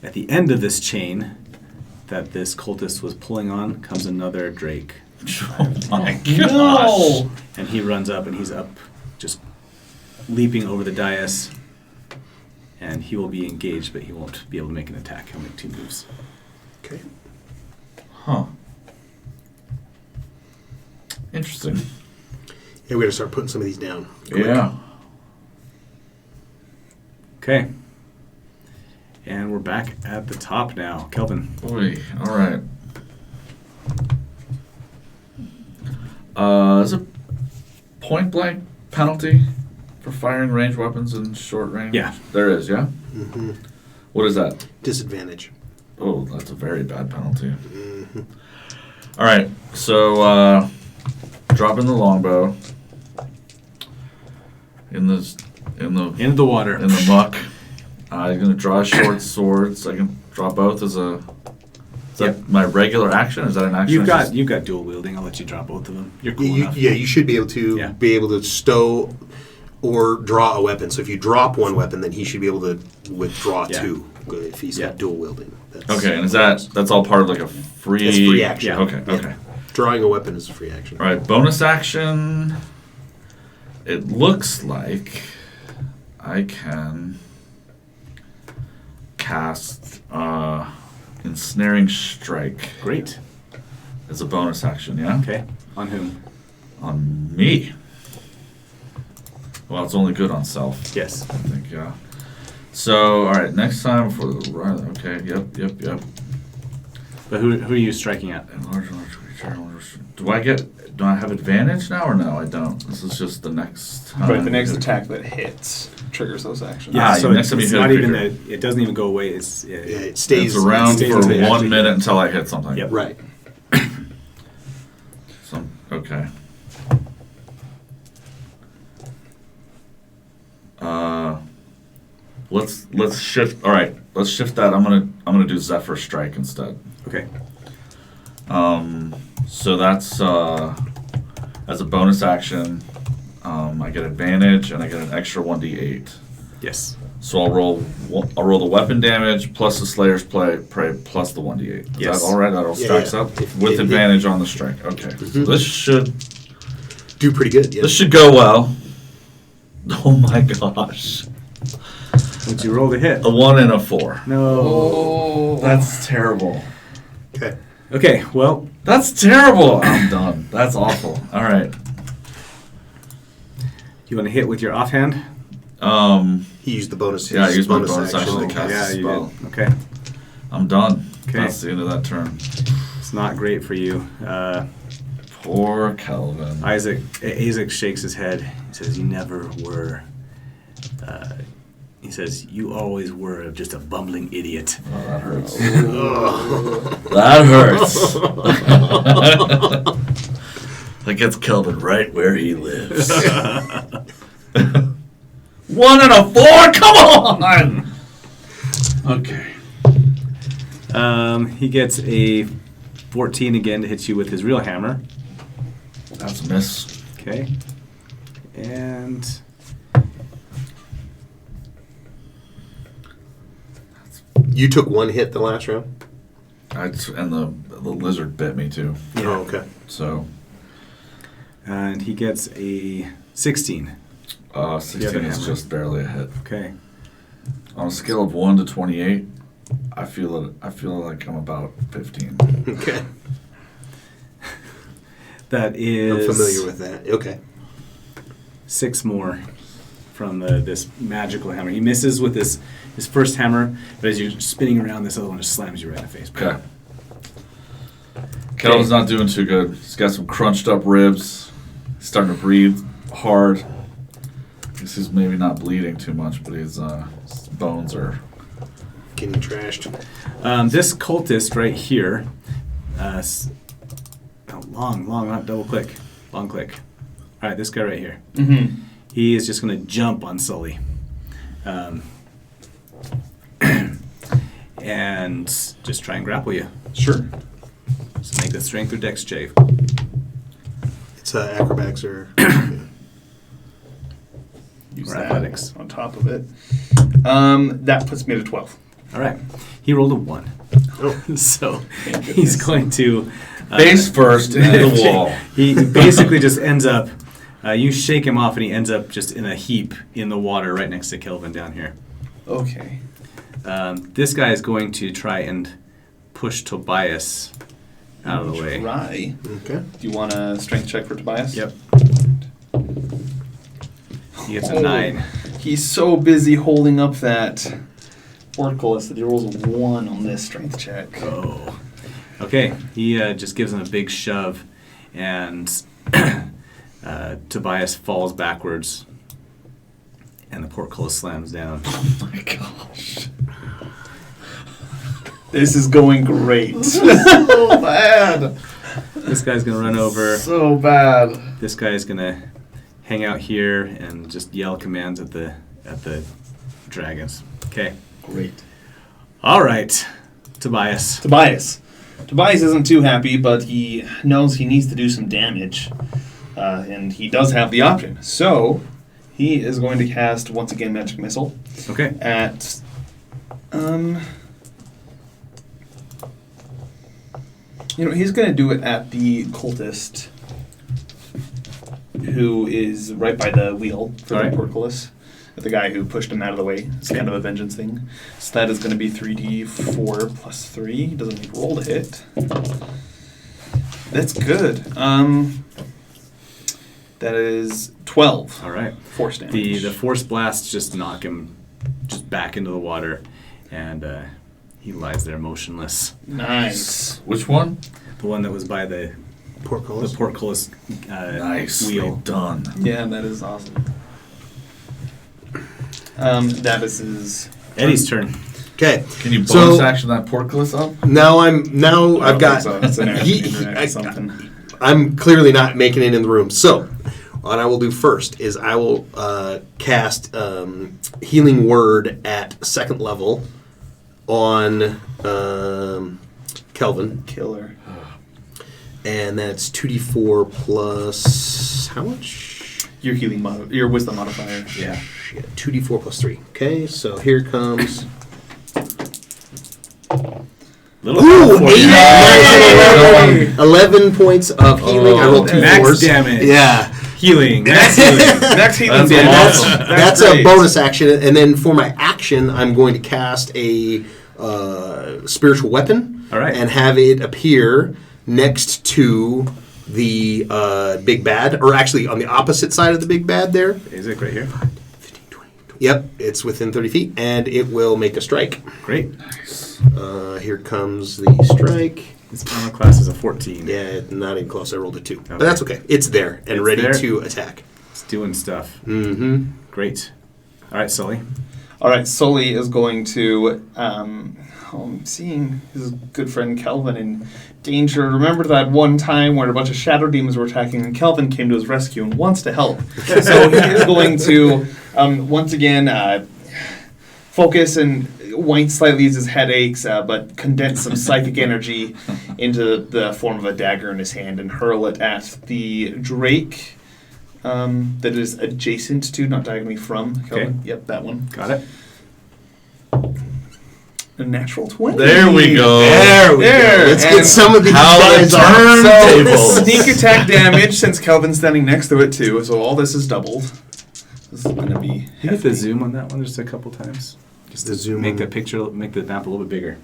at the end of this chain that this cultist was pulling on comes another Drake. Oh my gosh. No! And he runs up, and he's up, just leaping over the dais. And he will be engaged, but he won't be able to make an attack. He'll make 2 moves. Okay. Huh. Interesting. Yeah, we got to start putting some of these down. Quick. Yeah. Okay. And we're back at the top now. Kelvin. Oy, all right. Is a point blank penalty for firing range weapons in short range? Yeah. There is, yeah? Mm-hmm. What is that? Disadvantage. Oh, that's a very bad penalty. Mm-hmm. All right, so dropping the longbow Into the water. in the muck. I'm gonna draw a short sword. So I can draw both as a. Is that Yep. my regular action? Or is that an action? You've got dual wielding. I'll let you drop both of them. You're cool enough. Yeah, you should be able to stow or draw a weapon. So if you drop one weapon, then he should be able to withdraw Yeah. 2 if he's got dual wielding. That's, Okay, and is that's all part of like a free? It's free action. Yeah. Okay. Yeah. Okay. Drawing a weapon is a free action. All right, bonus action. It looks like I can cast Ensnaring Strike Great. as a bonus action, yeah? Okay. On whom? On me. Well, it's only good on self, Yes. I think, yeah. So, all right, next time for the run. Okay, yep. But who are you striking at? Do I have advantage now or no? I don't. This is just the next time. Right, the next attack that hits triggers those actions. Yeah, so next it's time you hit a not even creature. that. It doesn't even go away. It's Yeah, it stays It's around stays for until you 1 actually minute hit. until I hit something. Yep. Right. So, okay. Let's shift. All right, let's shift that. I'm going to do Zephyr Strike instead. Okay. So that's as a bonus action. I get advantage and I get an extra 1d8. Yes. So I'll roll the weapon damage plus the Slayer's prey plus the 1d8. Is Yes. that all right? That all stacks up with advantage on the strike. Okay. So this should Do pretty good. Yeah. this should go well. Oh my gosh! Would you roll to hit? A 1 and a 4. No. Oh, That's terrible. Okay. Okay, well, That's terrible. I'm done. That's awful. All right. you want to hit with your offhand? He used the bonus. Yeah, I his used my bonus action to Oh, cast yeah, a you spell. did. Okay. I'm done. Okay. That's the end of that turn. It's not great for you. Poor Kelvin. Isaac shakes his head. He says, "You never were." He says, "You always were just a bumbling idiot." Oh, that hurts. That hurts. That gets Kelvin right where he lives. 1 and a 4. Come on. Okay. He gets a 14 again to hit you with his real hammer. That's a miss. Okay. And You took one hit the last round. And the lizard bit me too. yeah. Oh, okay. So And he gets a 16. 16 The other is hammer. just barely a hit. Okay. On a scale of 1 to 28, I feel like I'm about 15. Okay. That is I'm familiar with that. Okay. 6 more from this magical hammer. He misses with his first hammer, but as you're spinning around, this other one just slams you right in the face. Okay. Kelvin's not doing too good. He's got some crunched up ribs. He's starting to breathe hard. I guess he's maybe not bleeding too much, but his bones are... Getting trashed. This cultist right here, not double click, long click. All right, this guy right here. Mm-hmm. He is just going to jump on Sully. And just try and grapple you. Sure. So make the strength or dex check. It's acrobatics or. Use Or that athletics. on top of it. That puts me to 12. All right. He rolled a 1. Oh. So Thank he's goodness. going to... Face first into the wall. He basically just ends up... you shake him off and he ends up just in a heap in the water right next to Kelvin down here. Okay. This guy is going to try and push Tobias out of the way. Try. Okay. Do you want a strength check for Tobias? Yep. He gets a Oh. 9. He's so busy holding up that portcullis that he rolls a 1 on this strength check. Oh. Okay, he just gives him a big shove, and Tobias falls backwards, and the portcullis slams down. Oh my gosh. This is going great. So bad. This guy's gonna run over. So bad. This guy's gonna hang out here and just yell commands at the dragons. Okay. Great. All right, Tobias. Tobias isn't too happy, but he knows he needs to do some damage. And he does have the option. So he is going to cast, once again, Magic Missile Okay. at... he's going to do it at the cultist who is right by the wheel for Alright. the portcullis. The guy who pushed him out of the way. It's kind of a vengeance thing. So that is going to be 3d4 plus 3. Doesn't need to roll to hit. That's good. That is 12 All right. force damage. The force blasts just knock him just back into the water, and he lies there motionless. Nice. Which one? The one that was by the Portcullis. portcullis Nicely wheel. done. Yeah, that is awesome. That is his... Eddie's turn. Okay. Can you So- bonus action that portcullis up? Now I've got. So it's an action he- interact I- or something. I'm clearly not making it in the room. So, what I will do first is I will cast Healing Word at 2nd level on Kelvin, Killer. and that's 2d4 plus how much? Your your wisdom modifier. Yeah. Shit, 2d4 plus 3. Okay, so here comes. Little Ooh, for 8, you. 9, 11 points of healing. I rolled 2 max 4s. damage. Yeah. Healing. Max healing. Next healing That's damage. awesome. That's a great. bonus action, and then for my action, I'm going to cast a spiritual weapon, All right. and have it appear next to the big bad, or actually on the opposite side of the big bad. There. Is it right here? 15, 20. Yep, it's within 30 feet, and it will make a strike. Great. Here comes the strike. This armor class is a 14. Yeah, not even close. I rolled a 2, but Okay. that's okay. It's there and It's ready there. to attack. It's doing stuff. Mm-hmm. Great. All right, Sully. All right, Sully is going to. I'm seeing his good friend Kelvin in danger. Remember that one time where a bunch of shadow demons were attacking, and Kelvin came to his rescue and wants to help. So he is going to once again focus and whine slightly as his head aches, but condense some psychic energy into the form of a dagger in his hand and hurl it at the Drake that is adjacent to, not diagonally from Kelvin. Okay. Yep, that one. Got it. A natural 20. There we go. There we There, go. Let's and get some of these how guys the off. turn- So Turntables. sneak attack damage since Kelvin's standing next to it too. So all this is doubled. This is gonna be. You get hefty. the zoom on that one just a couple times. Just The to zoom make on- the picture, make the map a little bit bigger.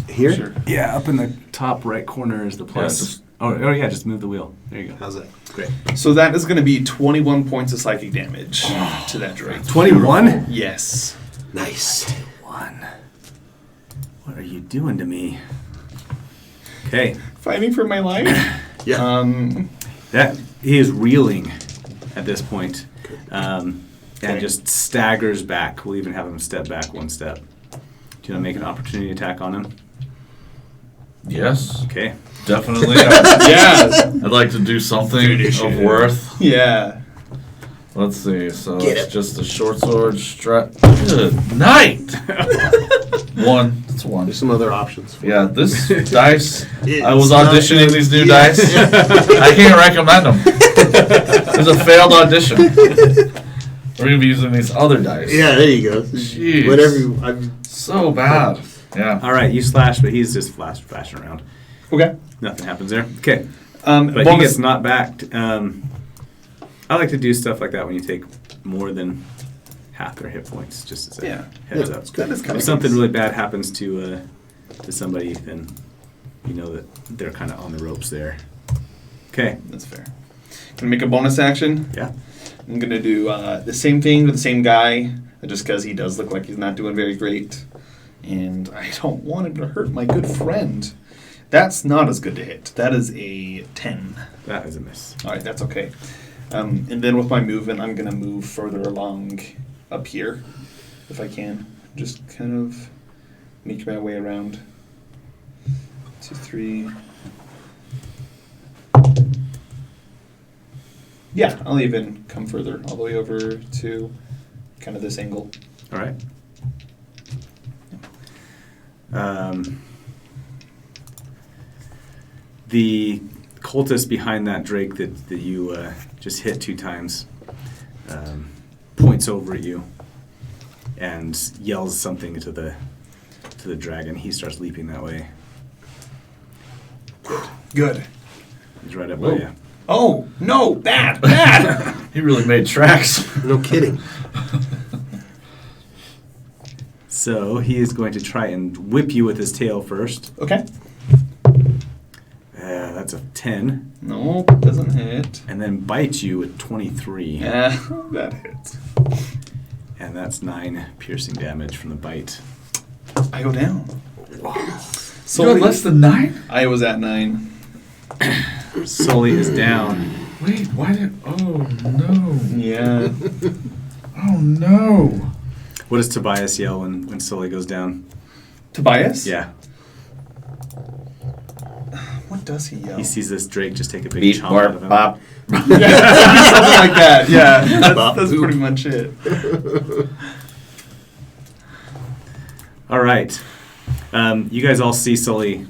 Here? Sure. Yeah, up in the top right corner is the plus. just- oh yeah, just move the wheel. There you go. How's that? Great. So that is gonna be 21 points of psychic damage to that Drake. 21? Yes. Nice. 1. What are you doing to me? Okay. Fighting for my life. Yeah. That he is reeling at this point, and Okay. just staggers back. We'll even have him step back 1 step. Do you want to make an opportunity attack on him? Yes, Okay. definitely. Yeah. I'd like to do something of worth. Yeah. Let's see. So Get it's it. just a short sword strap. Good night. 1. It's 1. There's some other options. For Yeah, this dice. I was It's not auditioning good. these new Yeah. dice. I can't recommend them. It's a failed audition. We're gonna be using these other dice. Yeah, there you go. Jeez. Whatever. I'm So bad. Yeah. All right, you slash, but he's just flashing around. Okay. Nothing happens there. Okay. But he Bonus. gets knocked back. I like to do stuff like that when you take more than half their hit points, just as a Yeah. heads Yeah, up. that is kinda If something nice. really bad happens to somebody, then you know that they're kind of on the ropes there. Okay. That's fair. Gonna make a bonus action. Yeah. I'm gonna do the same thing to the same guy, just because he does look like he's not doing very great, and I don't want him to hurt my good friend. That's not as good to hit. That is a 10. That is a miss. All right, that's okay. And then with my movement, I'm gonna move further along up here, if I can. Just kind of make my way around. 2, 3. Yeah, I'll even come further, all the way over to kind of this angle. All right. The cultist behind that Drake that you just hit 2 times points over at you and yells something to the dragon. He starts leaping that way. Good. He's right up Whoa. by you. Oh, no, bad, bad! He really made tracks. no kidding. So he is going to try and whip you with his tail first. Okay. That's a 10. No, doesn't hit. And then bite you with 23. Yeah, that hits. And that's 9 piercing damage from the bite. I go down. So you had less than 9? I was at 9. Sully is down. Wait, why did? Oh no! Yeah. Oh no! What does Tobias yell when Sully goes down? Tobias? Yeah. What does he yell? He sees this Drake just take a big Beep, chomp out of him. bop. Yeah, something like that. Yeah, that's pretty much it. All right. You guys all see Sully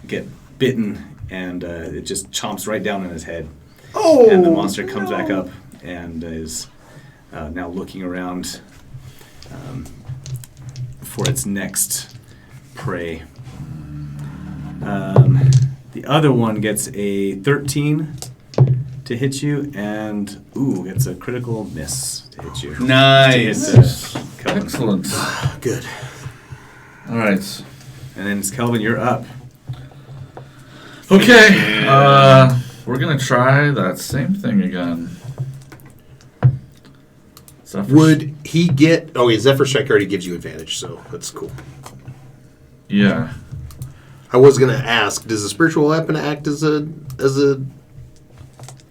get bitten, and it just chomps right down in his head. Oh! And the monster comes back up and is now looking around for its next prey. The other one gets a 13 to hit you, and gets a critical miss to hit you. Nice. To hit, Kelvin. Excellent. Good. All right. And then it's Kelvin, you're up. Okay. We're gonna try that same thing again. Would he get... Oh, yeah, Zephyr Strike already gives you advantage, so that's cool. Yeah. I was going to ask, does a spiritual weapon act as a...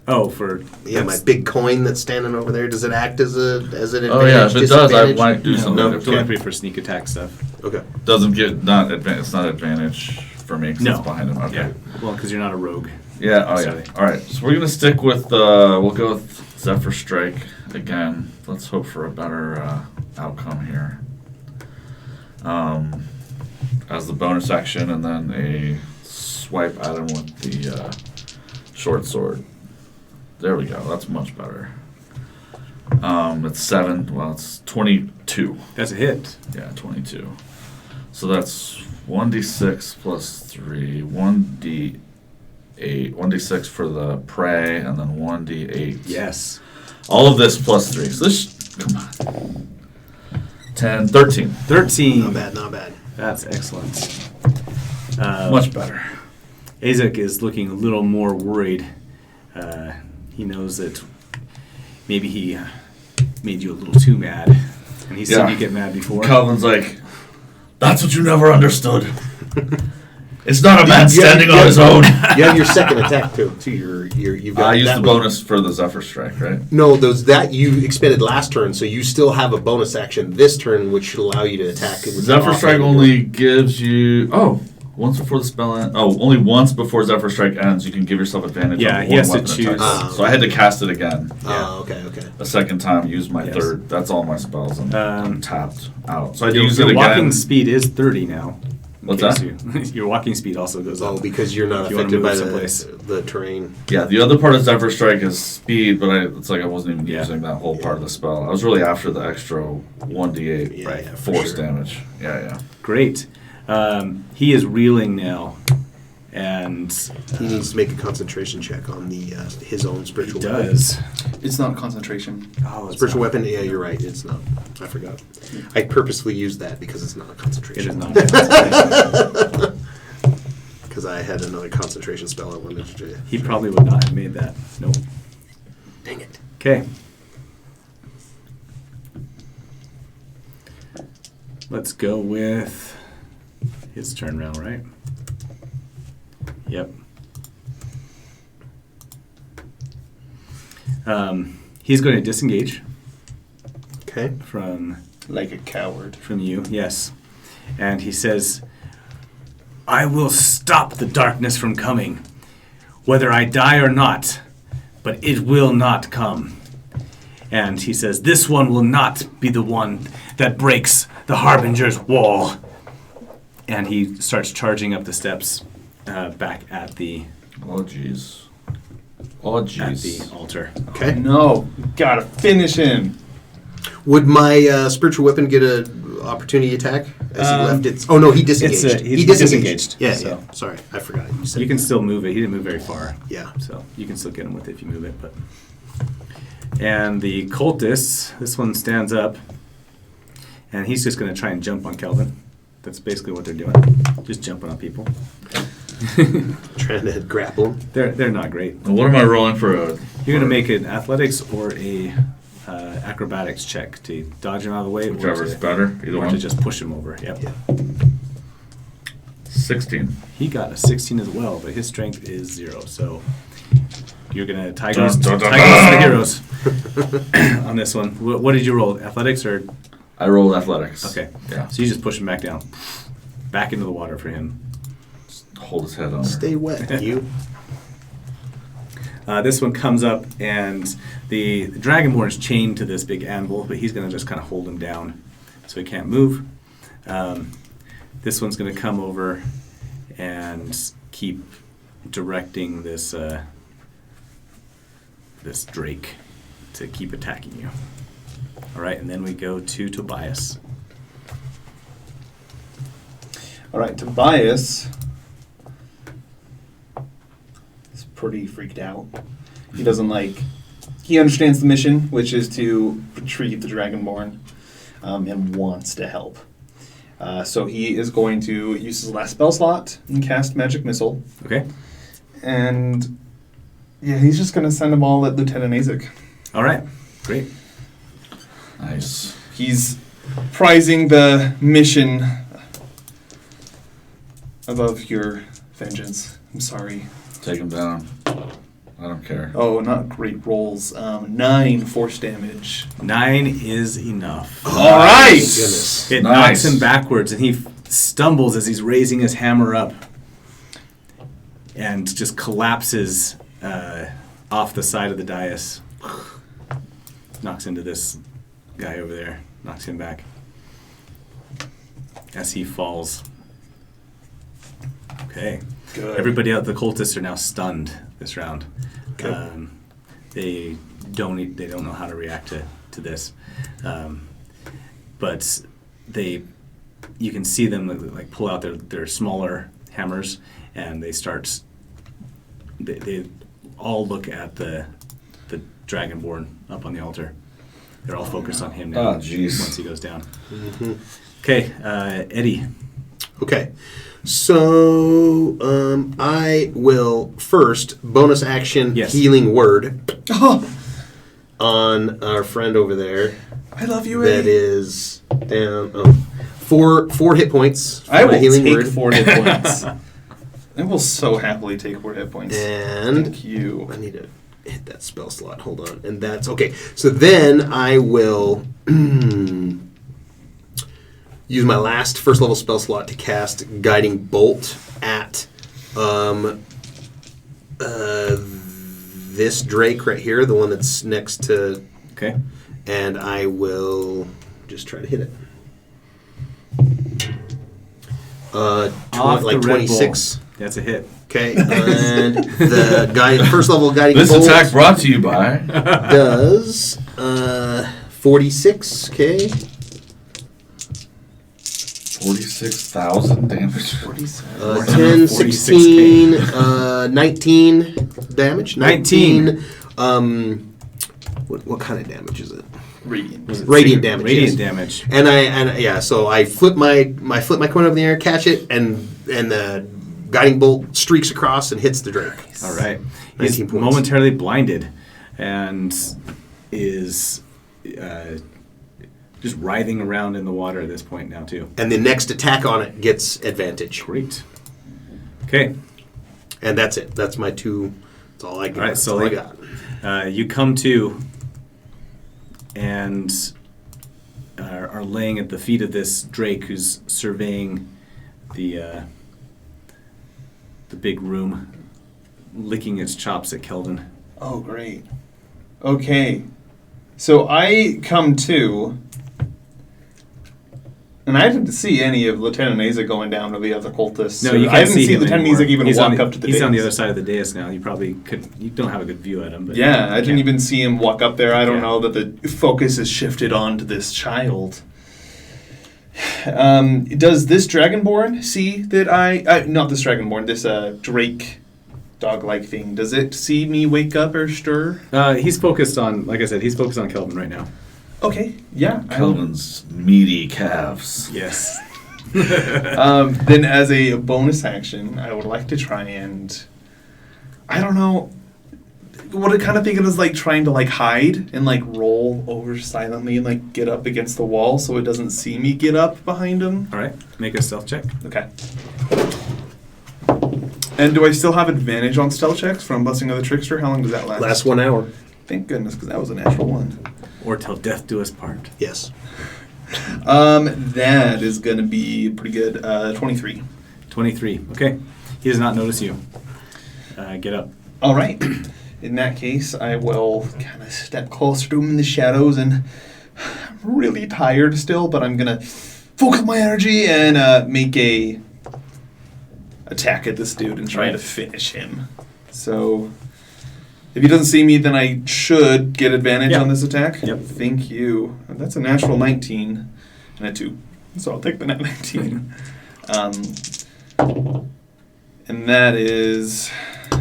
Oh, for... Yeah, my big coin that's standing over there, does it act as an advantage? Oh yeah, if it does, I disadvantage? might do something. No, If can't it be for sneak attack stuff. Okay. doesn't get not advantage. It's not advantage for me. 'Cause No. it's behind him. Okay. Yeah. Well, because you're not a rogue. Yeah. Oh Sorry. yeah. All right. So we're gonna stick with. We'll go with Zephyr Strike again. Let's hope for a better outcome here. As the bonus action, and then a swipe at him with the short sword. There we go. That's much better. It's 7. Well, it's 22. That's a hit. Yeah, 22. So that's 1d6 plus 3, 1d8, 1d6 for the prey, and then 1d8. Yes. All of this plus 3. So this, come on. 10, 13. 13. Not bad, not bad. That's excellent. Much better. Azek is looking a little more worried. He knows that maybe he made you a little too mad. And he's seen Yeah. you get mad before. Calvin's like, that's what you never understood. It's not a man Yeah, standing yeah. on his own. You have your second attack, too. You've got I used that the one. bonus for the Zephyr Strike, right? No, that you expended last turn, so you still have a bonus action this turn, which should allow you to attack. With Zephyr the Strike offhand. only gives you once before the spell ends. Oh, only once before Zephyr Strike ends, you can give yourself advantage. Yeah, on he one has to weapon choose. attack. So I had to cast it again. Oh, okay. A second time, use my Yes. third. That's all my spells. I'm tapped out. So I use Your it walking again. speed is 30 now. in What's case that? Your walking speed also goes up. Oh, because you're not If you wanna affected by move someplace. the terrain. Yeah, the other part of Zephyr Strike is speed, but it's like I wasn't even Yeah. using that whole part of the spell. I was really after the extra 1d8 Yeah, yeah, for force sure. damage. Yeah. Great. He is reeling now. And He needs to make a concentration check on the his own he spiritual weapon. does. It's not concentration. Oh, it's Spiritual not- weapon? Yeah, you're right. It's not. I forgot. I purposely used that because it's not a It concentration. is not. Because I had another concentration spell I wanted to do. He probably would not have made that. Nope. Dang it. Okay. Let's go with his turn round, right? Yep. He's going to disengage Okay. from Like a coward. you, yes. And he says, I will stop the darkness from coming, whether I die or not, but it will not come. And he says, this one will not be the one that breaks the Harbinger's wall. And he starts charging up the steps back at the Oh jeez. Oh at the jeez. altar. Okay. No, gotta finish him. Would my spiritual weapon get an opportunity attack as he left its... Oh, no, he disengaged. he's He disengaged, Yeah, so. yeah. Sorry, I forgot. You said You can still move it. He didn't move very far. Yeah. So you can still get him with it if you move it. But and the cultists, this one stands up, and he's just going to try and jump on Kelvin. That's basically what they're doing, just jumping on people. Trying to grapple him. They're not great. And what am I rolling for? You're going to make an athletics or a acrobatics check to dodge him out of the way, Whichever's or to, better. Either or one. to just push him over. Yep. Yeah. 16. He got a 16 as well, but his strength is 0. So you're gonna tigers Dun, dun, dun, the dun. heroes on this one. What did you roll? Athletics or? I rolled athletics. Okay. Yeah. So you just push him back down, back into the water for him. Hold his head on. Stay wet, you. This one comes up, and the Dragonborn is chained to this big anvil, but he's gonna just kind of hold him down, so he can't move. This one's going to come over and keep directing this this Drake to keep attacking you. All right, and then we go to Tobias. All right, Tobias is pretty freaked out. He doesn't he understands the mission, which is to retrieve the Dragonborn, and wants to help. So he is going to use his last spell slot and cast Magic Missile. Okay. And yeah, he's just going to send them all at Lieutenant Azek. All right, great. Nice. He's prizing the mission above your vengeance. I'm sorry. Take him down. I don't care. Oh, not great rolls. 9 force damage. 9 is enough. All right. Goodness. It Nice. knocks him backwards, and he stumbles as he's raising his hammer up and just collapses off the side of the dais. Knocks into this guy over there. Knocks him back as he falls. Okay. Good. Everybody out, the cultists are now stunned this round. Okay. They don't know how to react to this, but you can see them like pull out their smaller hammers, and they start. They all look at the Dragonborn up on the altar. They're all focused on him now. Oh, jeez. Once he goes down. Okay, Eddie. Okay. So I will first bonus action Yes. healing word Oh, on our friend over there. I love you, That Eddie. is down four hit points. For I my will healing take word. 4 hit points. I will so happily take 4 hit points. And Thank you. I need to hit that spell slot. Hold on. And that's okay. So then I will use my last first level spell slot to cast Guiding Bolt at this Drake right here, the one that's next to, Okay. and I will just try to hit it. Off the Like Red 26. Bull. That's a hit. Okay, and the first level Guiding This Bolt attack brought to you by. does 46. Okay. 46,000 damage. 10, 16, 19 damage. 19. What kind of damage is it? Radiant. Radiant damage. Radiant yes. damage. And so I flip my coin up in the air, catch it, and the guiding bolt streaks across and hits the Drake. All right. He's 19 points. momentarily blinded and is just writhing around in the water at this point now, too. And the next attack on it gets advantage. Great. Okay. And that's it. That's my two. That's all I got. All right, That's so all I like- got. You come to and are laying at the feet of this Drake who's surveying the big room, licking its chops at Kelvin. Oh, great. Okay. So I come to, and I didn't see any of Lieutenant Azek going down to the other cultists. No, or you can't I didn't see him Lieutenant anymore. Azek even He's walk on the, up to the He's on the dais. other side of the dais now. You probably could. You don't have a good view at him, but Yeah, I didn't Yeah. even see him walk up there. I don't Yeah. know that the focus is shifted onto this child. Does this Dragonborn see that not this Dragonborn, this Drake dog-like thing, does it see me wake up or stir? He's focused on, like I said, he's focused on Kelvin right now. Okay, yeah. Kelvin's meaty calves. Yes. Then as a bonus action, I would like to try and, I don't know, what I kind of think of as like trying to like hide and like roll over silently and like get up against the wall so it doesn't see me get up behind him. All right. Make a stealth check. Okay. And do I still have advantage on stealth checks from Busting of the Trickster? How long does that last? Last 1 hour. Thank goodness, because that was a natural one. Or till death do us part. Yes. That is going to be pretty good. 23. 23. Okay. He does not notice you. Get up. All right. In that case, I will kind of step closer to him in the shadows, and I'm really tired still, but I'm going to focus my energy and make a attack at this dude and try to finish him. So if he doesn't see me, then I should get advantage on this attack. Yep. Thank you. That's a natural 19 and a 2. So I'll take the net 19. And that is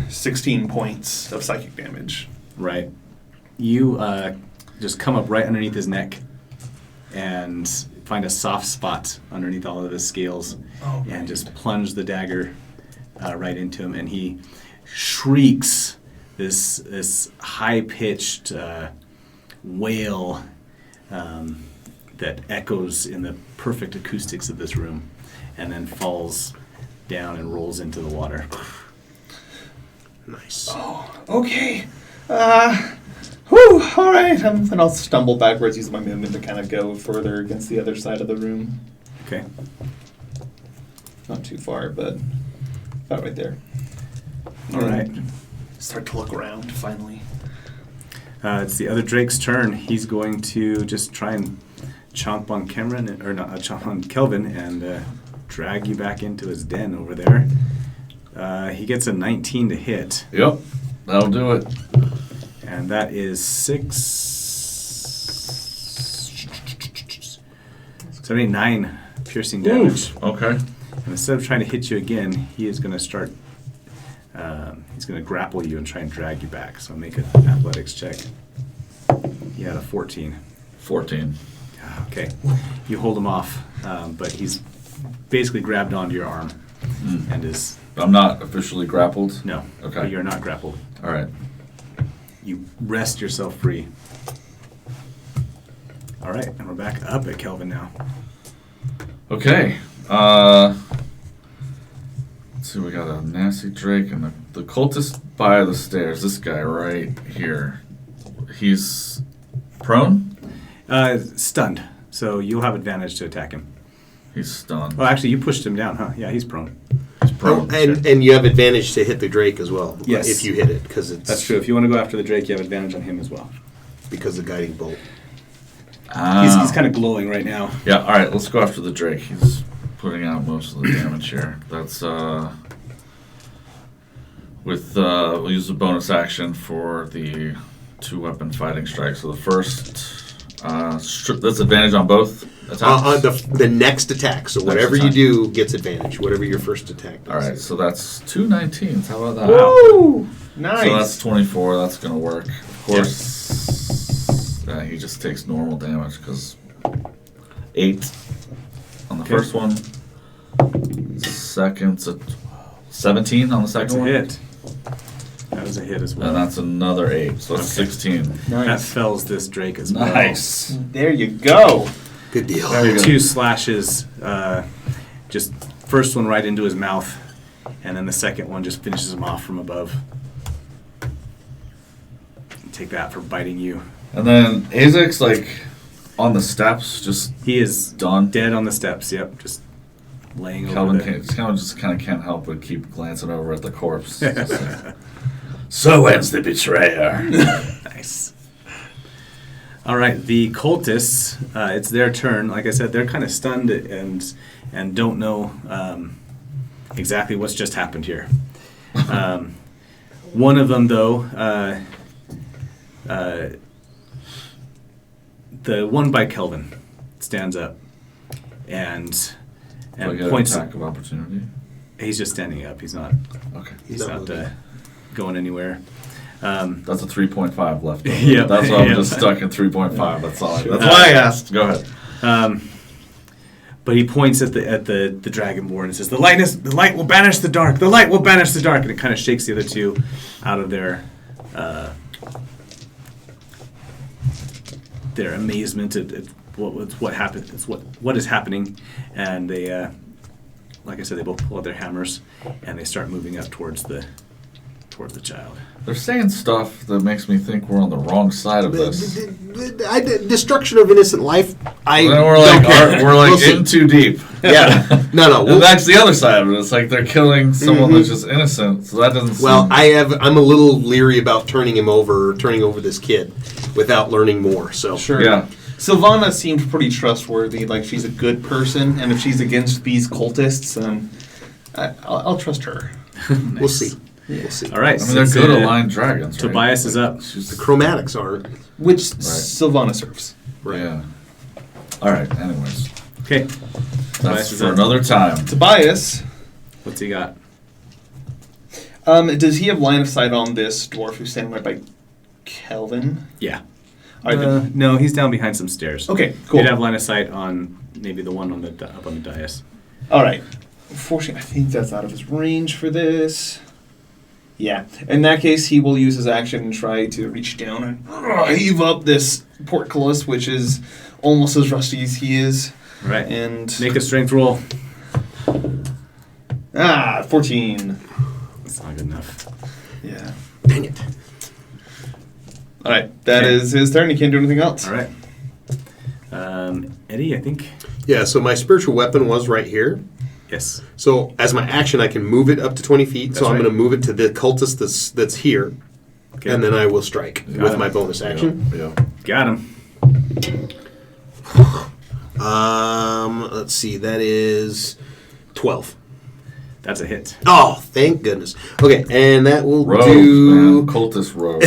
16 points of psychic damage. Right. You just come up right underneath his neck and find a soft spot underneath all of his scales and just plunge the dagger right into him. And he shrieks this high-pitched wail that echoes in the perfect acoustics of this room and then falls down and rolls into the water. Nice. Oh, okay. Whew, all right. And I'll stumble backwards, use my movement to kind of go further against the other side of the room. Okay. Not too far, but about right there. All right. Start to look around, finally. It's the other Drake's turn. He's going to just try and chomp on Cameron, or not chomp on Kelvin, and drag you back into his den over there. He gets a 19 to hit. Yep, that'll do it. And that is 79 piercing damage. Okay. And instead of trying to hit you again, he is going to start. He's going to grapple you and try and drag you back. So make an athletics check. You had a 14. 14. Okay. You hold him off, but he's basically grabbed onto your arm and is. I'm not officially grappled? No. Okay. But you're not grappled. All right. You wrest yourself free. All right, and we're back up at Kelvin now. Okay. Let's see, we got a nasty Drake and the cultist by the stairs. This guy right here. He's prone? Stunned. So you'll have advantage to attack him. He's stunned. Well, actually, you pushed him down, huh? Yeah, he's prone. He's prone. And you have advantage to hit the Drake as well. Yes. If you hit it, because it's That's true. If you want to go after the Drake, you have advantage on him as well. because of guiding bolt. He's kind of glowing right now. Yeah, all right, let's go after the Drake. He's putting out most of the damage here. That's, we'll use the bonus action for the 2-weapon fighting strike. So the first, that's advantage on both attacks? The next attack. So whatever you do gets advantage. Whatever your first attack does. All right, so that's 2 19s. How about that? Woo! Nice. So that's 24. That's going to work. Of course, he just takes normal damage because 8 on the first one. Second, 17 on the second That's a one. hit. That was a hit as well. And that's another 8, so that's 16. That fells this Drake as well. Nice. There you go. Good deal. There you go. 2 slashes, just first one right into his mouth, and then the second one just finishes him off from above. Take that for biting you. And then Azek's like on the steps, just He is done. dead on the steps. Yep, just laying Kelvin over can't help but keep glancing over at the corpse. So ends the betrayer. Nice. All right, the cultists. It's their turn. Like I said, they're kind of stunned and don't know exactly what's just happened here. One of them, though, the one by Kelvin, stands up and points. Attack of opportunity. He's just standing up. He's not. Okay. He's not going anywhere. That's a 3.5 left. Yep. That's why I'm Yep. just stuck at 3.5. That's all. Sure. That's why I asked. Go ahead. But he points at the dragonborn and says, "The light will banish the dark. The light will banish the dark." And it kind of shakes the other two out of their amazement at what happened. It's what is happening, and they, like I said, they both pull out their hammers and they start moving up towards the child. They're saying stuff that makes me think we're on the wrong side of this. Destruction of innocent life. And then we're like Listen. in too deep. Yeah. No. And that's the other side of it. It's like they're killing someone that's just innocent. So that doesn't. Well, seem... I'm a little leery about turning over this kid without learning more. So Sure. Yeah. Sylvana seemed pretty trustworthy. Like she's a good person, and if she's against these cultists, then I'll trust her. Nice. We'll see. We'll see. All right. I mean, they're since, good aligned dragons, right? Tobias is up. The chromatics are Which Sylvana serves. right. Yeah. All right. Anyways, Okay. that's Tobias is for up. another time. Tobias, What's he got? does he have line of sight on this dwarf who's standing right by Kelvin? Yeah. All right, then. No, he's down behind some stairs. Okay, cool. He'd have line of sight on maybe the one on the up on the dais. All right. Unfortunately, I think that's out of his range for this. Yeah. In that case, he will use his action and try to reach down and heave up this portcullis, which is almost as rusty as he is. All right. And Make a strength roll. 14. That's not good enough. Yeah. Dang it. All right. That Okay. is his turn. He can't do anything else. All right. Eddie, I think. Yeah, so my spiritual weapon was right here. Yes. So as my action, I can move it up to 20 feet. That's So I'm right. going to move it to the cultist that's here, Okay. and then I will strike Got with him. my bonus action. Yeah. Got him. Let's see, that is 12. That's a hit. Oh, thank goodness. Okay, and that will Rogues, do man. Cultist rogues.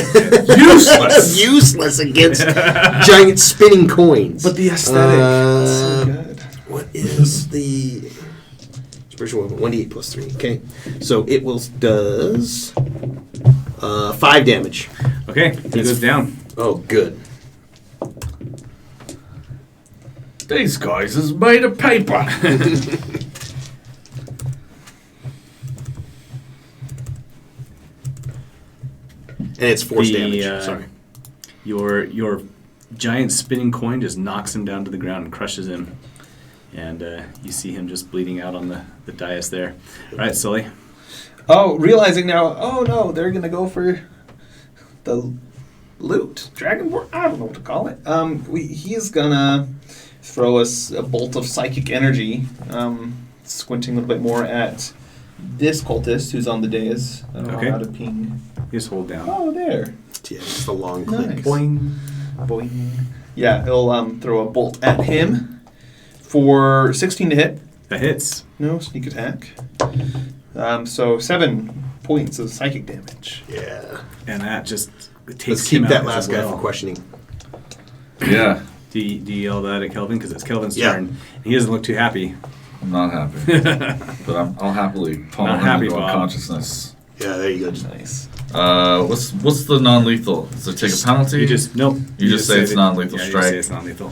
useless, useless against giant spinning coins. But the aesthetic. It's so Uh, good. What is the spiritual weapon? 1d8 plus 3. Okay, so it does 5 damage. Okay. He goes down. Oh, good. These guys is made of paper. And it's force The, damage. Sorry. Your giant spinning coin just knocks him down to the ground and crushes him. And you see him just bleeding out on the dais there. All right, Sully. Oh, realizing now, oh no, they're going to go for the loot. Dragonborn? I don't know what to call it. He's going to throw us a bolt of psychic energy, squinting a little bit more at this cultist who's on the dais. I don't Okay. know how to ping. Just hold down. Oh, there. Yeah, just a long click. Nice. Boing. Boing. Yeah, he'll throw a bolt at him for 16 to hit. That hits. No sneak attack. So 7 points of psychic damage. Yeah. And that just takes Let's him keep out that as last guy well. for questioning. Yeah. Do you yell that at Kelvin? Because it's Kelvin's Yeah. turn. And he doesn't look too happy. I'm not happy. But I'll happily pummel Not him happy, into Bob. unconsciousness. Yeah, there you go. Nice. What's the non-lethal? Does it take a penalty? You just nope. You just say it's that- non-lethal yeah, strike. You just say it's non-lethal.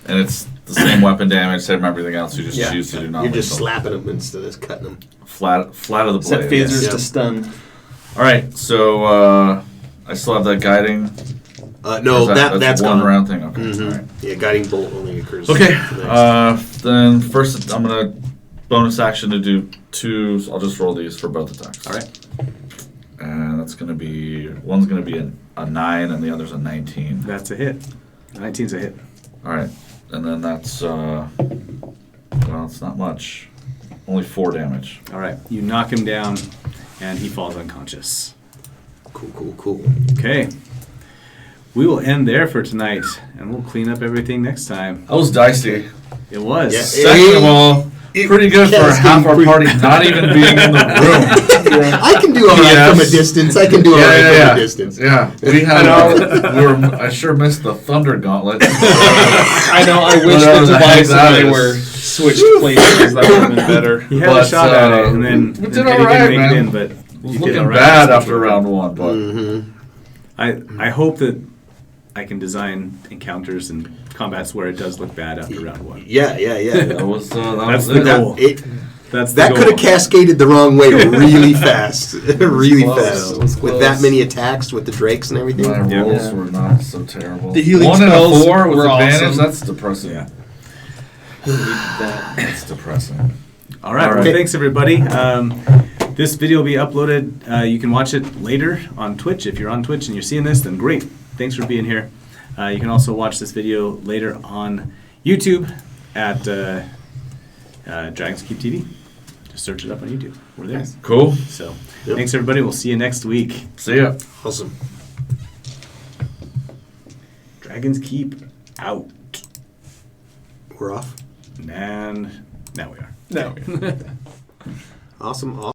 And it's the same weapon damage, same everything else. You just Yeah. choose to do You're non-lethal. just slapping him instead of cutting him. flat of the Set blade. phasers Yeah. to stun. All right, so I still have that guiding. No, Or is that's one gone. round thing. Okay. Mhm. All right. Yeah, guiding bolt only occurs. Okay. next. Then first I'm gonna bonus action to do 2. So I'll just roll these for both attacks. All right. And that's gonna be one's gonna be a 9 and the other's a 19. That's a hit. 19's a hit. All right, and then that's well, it's not much. Only 4 damage. All right. You knock him down, and he falls unconscious. Cool. Okay. We will end there for tonight, and we'll clean up everything next time. That was dicey. It was. Yeah. Second of all, pretty good for Yes, half our pretty- party not even being in the room. I can do all right Yes. from a distance. I can do all right from a distance. Yeah, we had. I sure missed the Thunder Gauntlet. I know, I wish Whatever the the heck device that and they is. were switched places. That would have been better. He had But, a shot at it, and then we did Eddie all right, didn't make man. it in, but It was you did looking all right. bad after round 1, but Mm-hmm. I hope that I can design encounters and combats where it does look bad after round 1. Yeah. that was That's was the it. goal. It, That's the that goal. could have cascaded the wrong way really fast. really close. fast. It was With close. that many attacks with the drakes and everything. My Yeah. rolls Yeah. were not so terrible. The healing 1 and a spells 4 with were advantage. awesome. That's depressing. Yeah. That's depressing. All right. Well, Okay. thanks, everybody. This video will be uploaded. You can watch it later on Twitch. If you're on Twitch and you're seeing this, then great. Thanks for being here. You can also watch this video later on YouTube at Dragons Keep TV. Just search it up on YouTube. We're there. Cool. So, Yep. thanks, everybody. We'll see you next week. See ya. Awesome. Dragons Keep out. We're off. And now we are. No. Awesome.